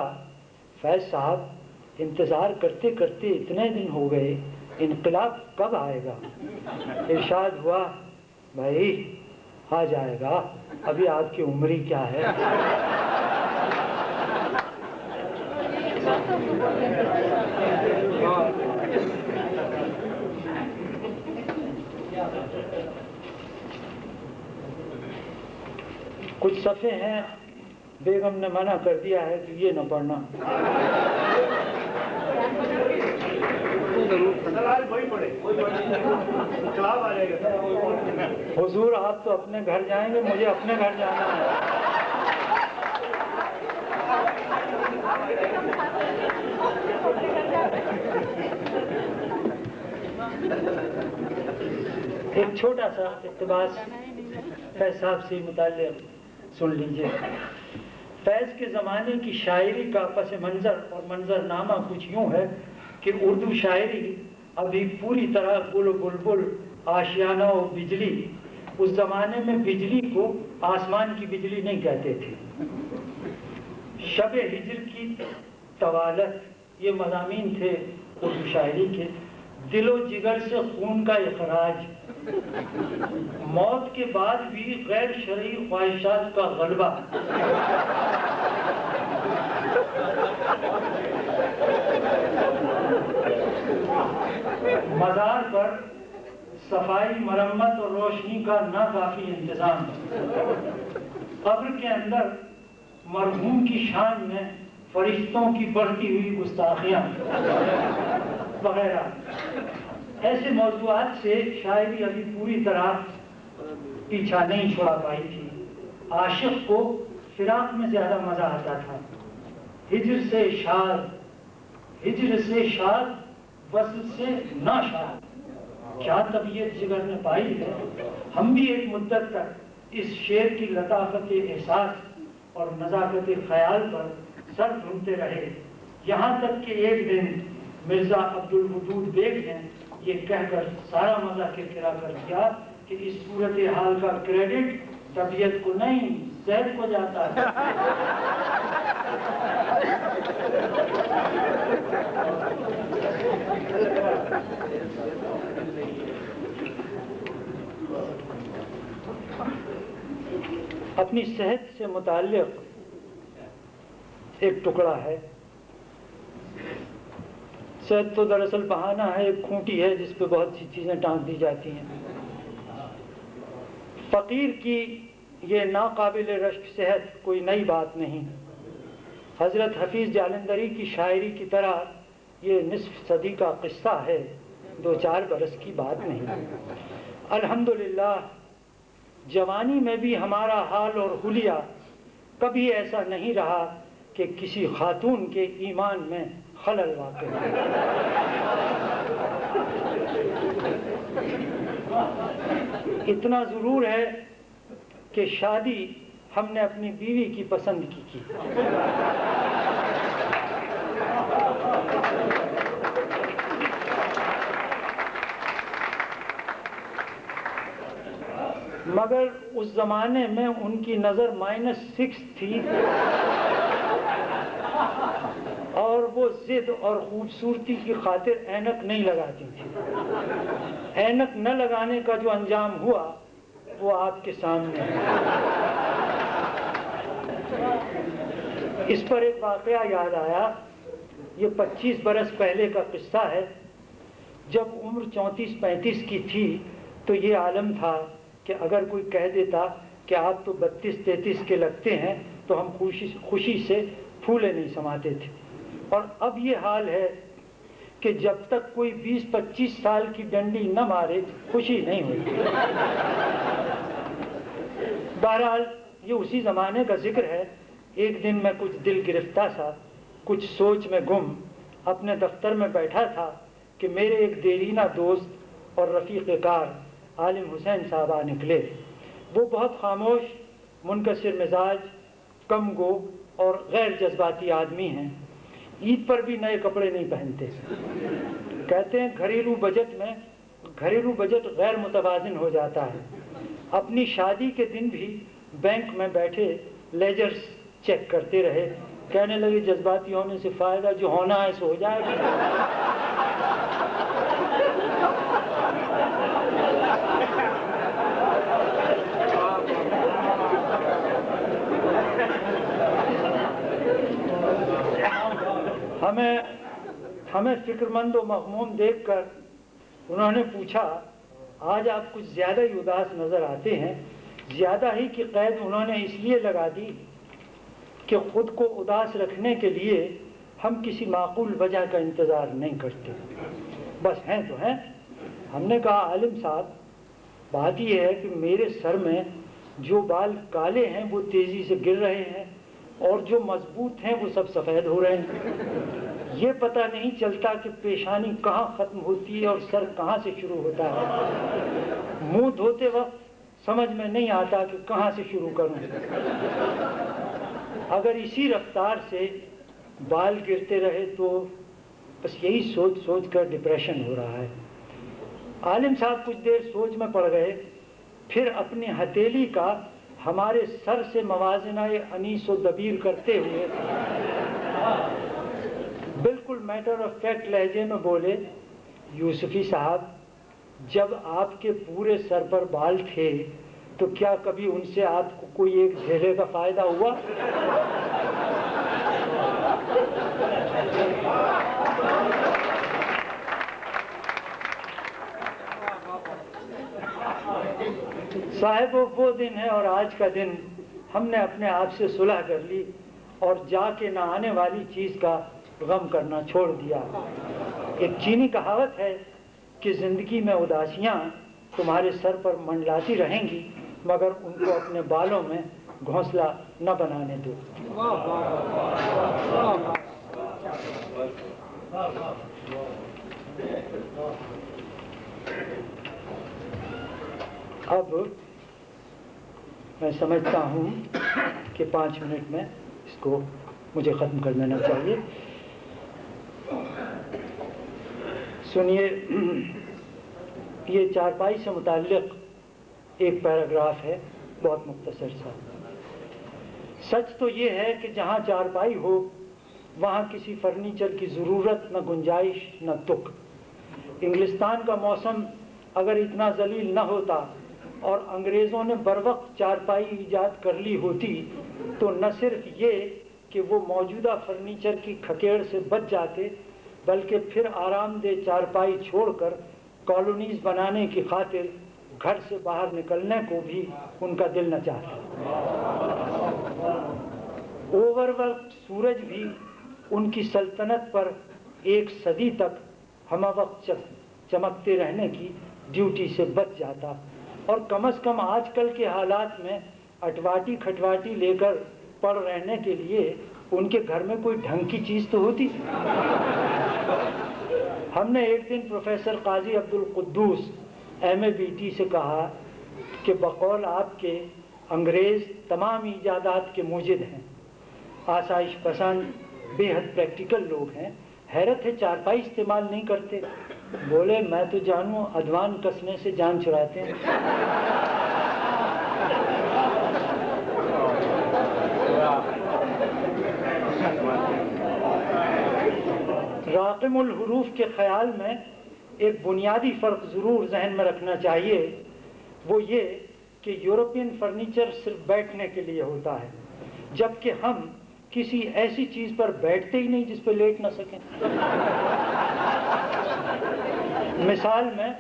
E: فیض صاحب انتظار کرتے کرتے اتنے دن ہو گئے، انقلاب کب آئے گا؟ ارشاد ہوا، بھائی آ جائے گا، ابھی آپ کی عمر ہی کیا ہے۔ کچھ صفحے ہیں بیگم نے منع کر دیا ہے کہ یہ نہ پڑھنا۔ حضور آپ تو اپنے گھر جائیں گے، مجھے اپنے گھر جانا ہے۔ ایک چھوٹا سا اقتباس فیض صاحب سے متعلق سن لیجئے۔ فیض کے زمانے کی شاعری کا پس منظر اور منظرنامہ کچھ یوں ہے کہ اردو شاعری ابھی پوری طرح گل و بلبل، آشیانہ و بجلی، اس زمانے میں بجلی کو آسمان کی بجلی نہیں کہتے تھے۔ شب ہجر کی طوالت، یہ مضامین تھے اردو شاعری کے۔ دل و جگر سے خون کا اخراج، موت کے بعد بھی غیر شرعی خواہشات کا غلبہ، مزار پر صفائی، مرمت اور روشنی کا ناکافی انتظام، قبر کے اندر مرحوم کی شان میں فرشتوں کی بڑھتی ہوئی گستاخیاں وغیرہ۔ ایسے موضوعات سے شاعری ابھی پوری طرح پیچھا نہیں چھوڑا پائی تھی۔ عاشق کو فراق میں زیادہ مزہ آتا تھا۔ ہجر سے شاد، وصل سے ناشاد، کیا طبیعت جگر نے پائی ہے۔ ہم بھی ایک مدت تک اس شعر کی لطافت احساس اور نزاکت خیال پر سر ڈھونڈتے رہے، یہاں تک کہ ایک دن مرزا عبدالودود بیگ نے یہ کہہ کر سارا مزہ کرکرا کر دیا کہ اس صورتحال کا کریڈٹ طبیعت کو نہیں، صحت کو جاتا ہے۔ اپنی صحت سے متعلق ایک ٹکڑا ہے۔ صحت تو دراصل بہانہ ہے، ایک کھونٹی ہے جس پہ بہت سی چیزیں ٹانک دی جاتی ہیں۔ فقیر کی یہ ناقابل رشک صحت کوئی نئی بات نہیں۔ حضرت حفیظ جالندری کی شاعری کی طرح یہ نصف صدی کا قصہ ہے، 2-4 برس کی بات نہیں۔ الحمدللہ جوانی میں بھی ہمارا حال اور حلیہ کبھی ایسا نہیں رہا کہ کسی خاتون کے ایمان میں خلل واقع ہے۔ اتنا ضرور ہے کہ شادی ہم نے اپنی بیوی کی پسند کی مگر اس زمانے میں ان کی نظر -6 تھی اور وہ ضد اور خوبصورتی کی خاطر اینک نہیں لگاتی تھی۔ اینک نہ لگانے کا جو انجام ہوا وہ آپ کے سامنے ہے۔ اس پر ایک واقعہ یاد آیا، یہ 25 برس پہلے کا قصہ ہے۔ جب عمر 34-35 کی تھی تو یہ عالم تھا کہ اگر کوئی کہہ دیتا کہ آپ تو 32-33 کے لگتے ہیں تو ہم خوشی سے پھولے نہیں سماتے تھے، اور اب یہ حال ہے کہ جب تک کوئی 20-25 سال کی ڈنڈی نہ مارے خوشی نہیں ہوتی۔ بہرحال یہ اسی زمانے کا ذکر ہے۔ ایک دن میں کچھ دل گرفتہ سا، کچھ سوچ میں گم اپنے دفتر میں بیٹھا تھا کہ میرے ایک دیرینہ دوست اور رفیق کار عالم حسین صاحب آ نکلے۔ وہ بہت خاموش، منکسر مزاج، کم گو اور غیر جذباتی آدمی ہیں۔ عید پر بھی نئے کپڑے نہیں پہنتے۔ کہتے ہیں گھریلو بجٹ غیر متوازن ہو جاتا ہے۔ اپنی شادی کے دن بھی بینک میں بیٹھے لیجرز چیک کرتے رہے۔ کہنے لگے جذباتی ہونے سے فائدہ، جو ہونا ہے سو ہو جائے گا۔ ہمیں فکر مند و مغموم دیکھ کر انہوں نے پوچھا، آج آپ کچھ زیادہ ہی اداس نظر آتے ہیں۔ زیادہ ہی کی قید انہوں نے اس لیے لگا دی کہ خود کو اداس رکھنے کے لیے ہم کسی معقول وجہ کا انتظار نہیں کرتے، بس ہیں تو ہیں۔ ہم نے کہا عالم صاحب، بات یہ ہے کہ میرے سر میں جو بال کالے ہیں وہ تیزی سے گر رہے ہیں اور جو مضبوط ہیں وہ سب سفید ہو رہے ہیں۔ یہ پتہ نہیں چلتا کہ پیشانی کہاں ختم ہوتی ہے اور سر کہاں سے شروع ہوتا ہے۔ منہ دھوتے وقت سمجھ میں نہیں آتا کہ کہاں سے شروع کروں۔ اگر اسی رفتار سے بال گرتے رہے تو بس یہی سوچ سوچ کر ڈپریشن ہو رہا ہے۔ عالم صاحب کچھ دیر سوچ میں پڑ گئے، پھر اپنی ہتھیلی کا ہمارے سر سے موازنہ انیس و دبیر کرتے ہوئے بالکل میٹر آف فیکٹ لہجے میں بولے، یوسفی صاحب، جب آپ کے پورے سر پر بال تھے تو کیا کبھی ان سے آپ کو کوئی ایک جھیلے کا فائدہ ہوا؟ صاحب وہ دن ہے اور آج کا دن ہم نے اپنے آپ سے صلح کر لی اور جا کے نہ آنے والی چیز کا غم کرنا چھوڑ دیا۔ ایک چینی کہاوت ہے کہ زندگی میں اداسیاں تمہارے سر پر منڈلاتی رہیں گی مگر ان کو اپنے بالوں میں گھونسلہ نہ بنانے دو۔ اب میں سمجھتا ہوں کہ 5 منٹ میں اس کو مجھے ختم کر دینا چاہیے۔ سنیے، یہ چارپائی سے متعلق ایک پیراگراف ہے، بہت مختصر سا۔ سچ تو یہ ہے کہ جہاں چارپائی ہو وہاں کسی فرنیچر کی ضرورت نہ گنجائش نہ تک۔ انگلستان کا موسم اگر اتنا ذلیل نہ ہوتا اور انگریزوں نے بروقت چارپائی ایجاد کر لی ہوتی تو نہ صرف یہ کہ وہ موجودہ فرنیچر کی کھکیڑ سے بچ جاتے بلکہ پھر آرام دہ چارپائی چھوڑ کر کالونیز بنانے کی خاطر گھر سے باہر نکلنے کو بھی ان کا دل نہ چاہتا۔ اوور وقت سورج بھی ان کی سلطنت پر 1 صدی تک ہمہ وقت چمکتے رہنے کی ڈیوٹی سے بچ جاتا، اور کم از کم آج کل کے حالات میں اٹواٹی کھٹواٹی لے کر پڑ رہنے کے لیے ان کے گھر میں کوئی ڈھنگ کی چیز تو ہوتی. ہم نے ایک دن پروفیسر قاضی عبدالقدوس MABT سے کہا کہ بقول آپ کے انگریز تمام ایجادات کے موجد ہیں، آسائش پسند، بے حد پریکٹیکل لوگ ہیں، حیرت ہے چارپائی استعمال نہیں کرتے. بولے میں تو جانوں ادوان کسنے سے جان چھڑاتے ہیں. راقم الحروف کے خیال میں ایک بنیادی فرق ضرور ذہن میں رکھنا چاہیے، وہ یہ کہ یورپین فرنیچر صرف بیٹھنے کے لیے ہوتا ہے، جبکہ ہم کسی ایسی چیز پر بیٹھتے ہی نہیں جس پہ لیٹ نہ سکیں. مثال میں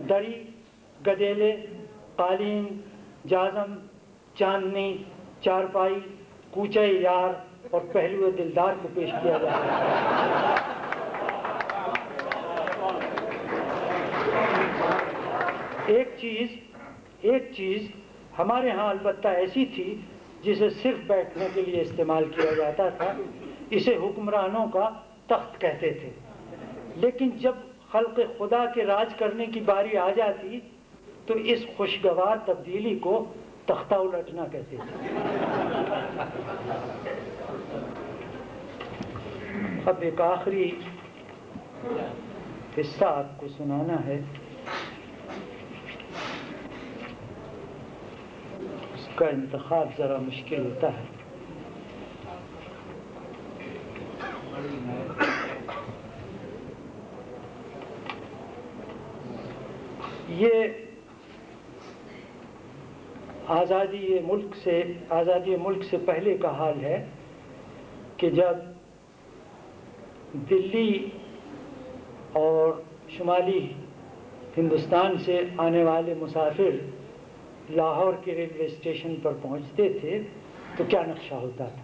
E: دری، گدیلے، قالین، جازم، چاندنی، چارپائی، کوچہ یار اور پہلو دلدار کو پیش کیا جاتا ہے. ایک چیز ہمارے ہاں البتہ ایسی تھی جسے صرف بیٹھنے کے لیے استعمال کیا جاتا تھا، اسے حکمرانوں کا تخت کہتے تھے. لیکن جب خلق خدا کے راج کرنے کی باری آ جاتی تو اس خوشگوار تبدیلی کو تختہ الٹنا کہتے تھے. اب ایک آخری حصہ آپ کو سنانا ہے، اس کا انتخاب ذرا مشکل ہوتا ہے. یہ آزادی ملک سے پہلے کا حال ہے کہ جب دلی اور شمالی ہندوستان سے آنے والے مسافر لاہور کے ریلوے اسٹیشن پر پہنچتے تھے تو کیا نقشہ ہوتا تھا.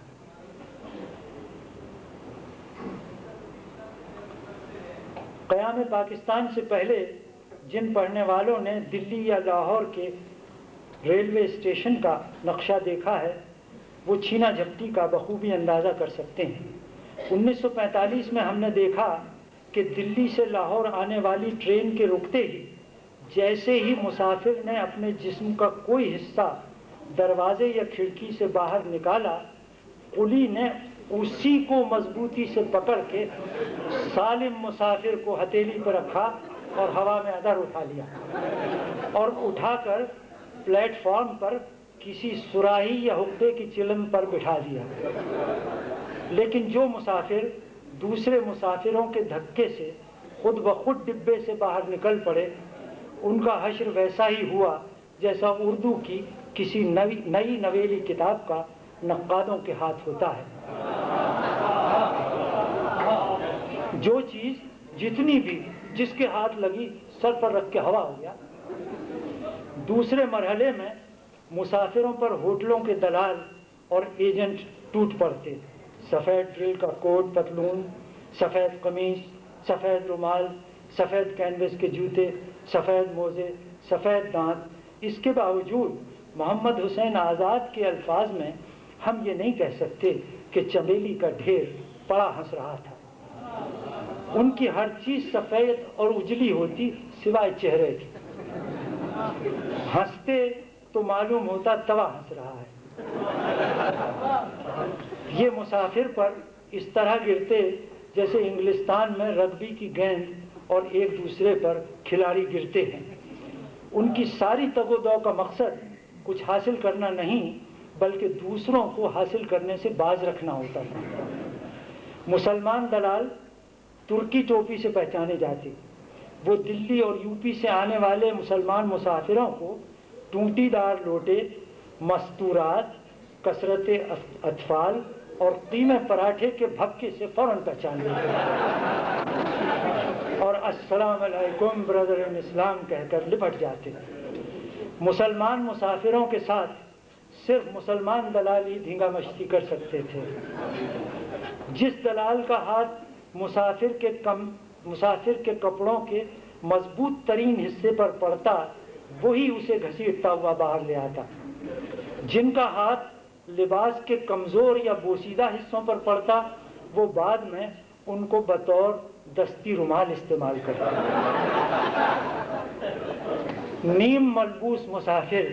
E: قیام پاکستان سے پہلے جن پڑھنے والوں نے دلی یا لاہور کے ریلوے اسٹیشن کا نقشہ دیکھا ہے وہ چھینا جھپٹی کا بخوبی اندازہ کر سکتے ہیں. 1945 میں ہم نے دیکھا کہ دلی سے لاہور آنے والی ٹرین کے رکتے ہی جیسے ہی مسافر نے اپنے جسم کا کوئی حصہ دروازے یا کھڑکی سے باہر نکالا، قلی نے اسی کو مضبوطی سے پکڑ کے سالم مسافر کو ہتھیلی پر رکھا اور ہوا میں ادھر اٹھا لیا اور اٹھا کر پلیٹ فارم پر کسی سراہی یا حقے کی چلم پر بٹھا دیا. لیکن جو مسافر دوسرے مسافروں کے دھکے سے خود بخود ڈبے سے باہر نکل پڑے، ان کا حشر ویسا ہی ہوا جیسا اردو کی کسی نئی نویلی کتاب کا نقادوں کے ہاتھ ہوتا ہے. جو چیز جتنی بھی جس کے ہاتھ لگی سر پر رکھ کے ہوا ہو گیا. دوسرے مرحلے میں مسافروں پر ہوٹلوں کے دلال اور ایجنٹ ٹوٹ پڑتے. سفید ڈرل کا کوٹ پتلون، سفید قمیص، سفید رومال، سفید کینوس کے جوتے، سفید موزے، سفید دانت. اس کے باوجود محمد حسین آزاد کے الفاظ میں ہم یہ نہیں کہہ سکتے کہ چمیلی کا ڈھیر پڑا ہنس رہا تھا. ان کی ہر چیز سفید اور اجلی ہوتی سوائے چہرے کی. ہنستے تو معلوم ہوتا توا ہنس رہا ہے. یہ مسافر پر اس طرح گرتے جیسے انگلستان میں رگبی کی گیند اور ایک دوسرے پر کھلاڑی گرتے ہیں. ان کی ساری تگ و دو کا مقصد کچھ حاصل کرنا نہیں بلکہ دوسروں کو حاصل کرنے سے باز رکھنا ہوتا تھا. مسلمان دلال ترکی ٹوپی سے پہچانے جاتے. وہ دلی اور یوپی سے آنے والے مسلمان مسافروں کو ٹوٹی دار لوٹے، مستورات، کثرت اطفال اور قیمے پراٹھے کے بھبکے سے فوراً پہچان لیتے اور السلام علیکم برادر ان اسلام کہہ کر لپٹ جاتے. مسلمان مسافروں کے ساتھ صرف مسلمان دلال ہی دھینگا مشتی کر سکتے تھے. جس دلال کا ہاتھ مسافر کے کپڑوں کے مضبوط ترین حصے پر پڑتا وہی اسے گھسیٹتا ہوا باہر لے آتا. جن کا ہاتھ لباس کے کمزور یا بوسیدہ حصوں پر پڑتا وہ بعد میں ان کو بطور دستی رومال استعمال کرتا. نیم ملبوس مسافر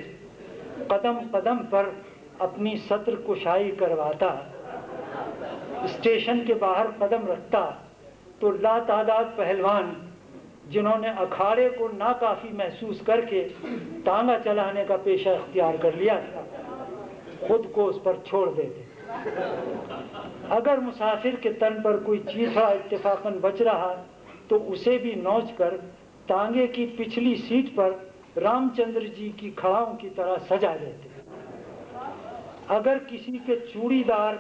E: قدم قدم پر اپنی سطر کشائی کرواتا، اسٹیشن کے باہر قدم رکھتا تو لاتعداد پہلوان جنہوں نے اکھاڑے کو ناکافی محسوس کر کے تانگا چلانے کا پیشہ اختیار کر لیا تھا، خود کو اس پر چھوڑ دیتے. اگر مسافر کے تن پر کوئی چیتھڑا اتفاقاً بچ رہا تو اسے بھی نوچ کر تانگے کی پچھلی سیٹ پر رام چندر جی کی کھڑاؤں کی طرح سجا دیتے. اگر کسی کے چوڑی دار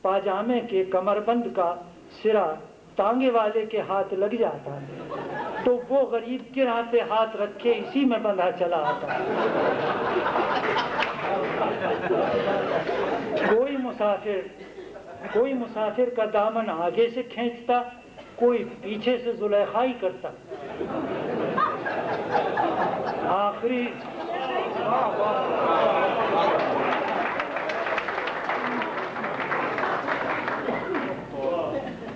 E: پاجامے کے کمربند کا سرا تانگے والے کے ہاتھ لگ جاتا تو وہ غریب کرہ پہ ہاتھ رکھے اسی میں بندھا چلا آتا. کوئی مسافر کا دامن آگے سے کھینچتا، کوئی پیچھے سے زلیخائی کرتا.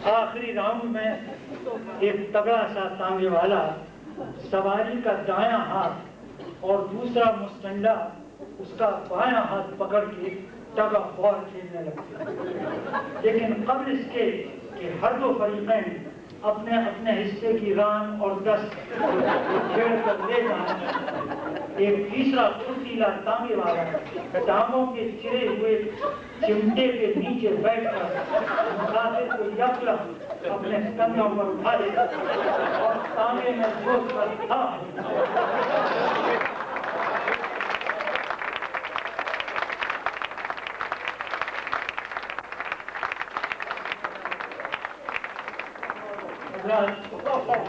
E: آخری راؤنڈ میں ایک تگڑا سا تانگے والا سواری کا دایاں ہاتھ اور دوسرا مستنڈا اس کا بایاں ہاتھ پکڑ کے ٹگ آف وار کھیلنے لگتے. لیکن قبل اس کے کہ ہر دو فریقین اپنے اپنے حصے کی ران اور دست چھیڑ کر لے جائیں، ایک تیسرا پھرتیلا تانگے والا ٹانگوں کے چرے ہوئے چمٹے کے نیچے بیٹھ کر مسافر کو یکلخ اپنے کندھوں پر اٹھا دیتا اور تانگے میں جوش کر تھا.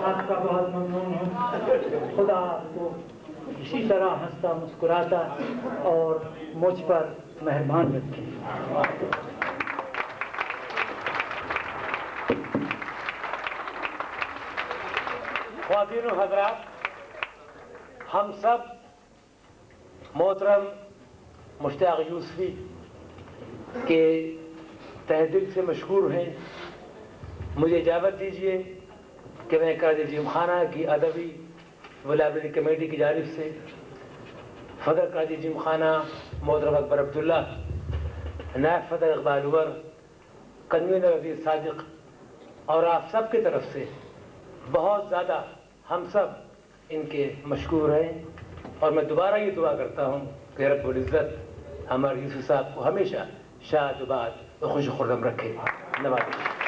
E: آپ کا بہت ممنون ہوں. خدا آپ کو اسی طرح ہنستا مسکراتا اور مجھ پر مہربان رکھے.
D: خواتین و حضرات، ہم سب محترم مشتاق یوسفی کے تہ دل سے مشکور ہیں. مجھے اجازت دیجیے کہ میں قاضی جم خانہ کی ادبی و لائبریری کمیٹی کی جانب سے صدر قاضی جم خانہ محترم اکبر عبداللہ، نائب صدر اقبال عمر، کنوینر عزیز صادق اور آپ سب کی طرف سے بہت زیادہ ہم سب ان کے مشکور ہیں. اور میں دوبارہ یہ دعا کرتا ہوں کہ رب العزت ہمارے یوسف صاحب کو ہمیشہ شاد و باد و خوش و خرم رکھے. نوازش.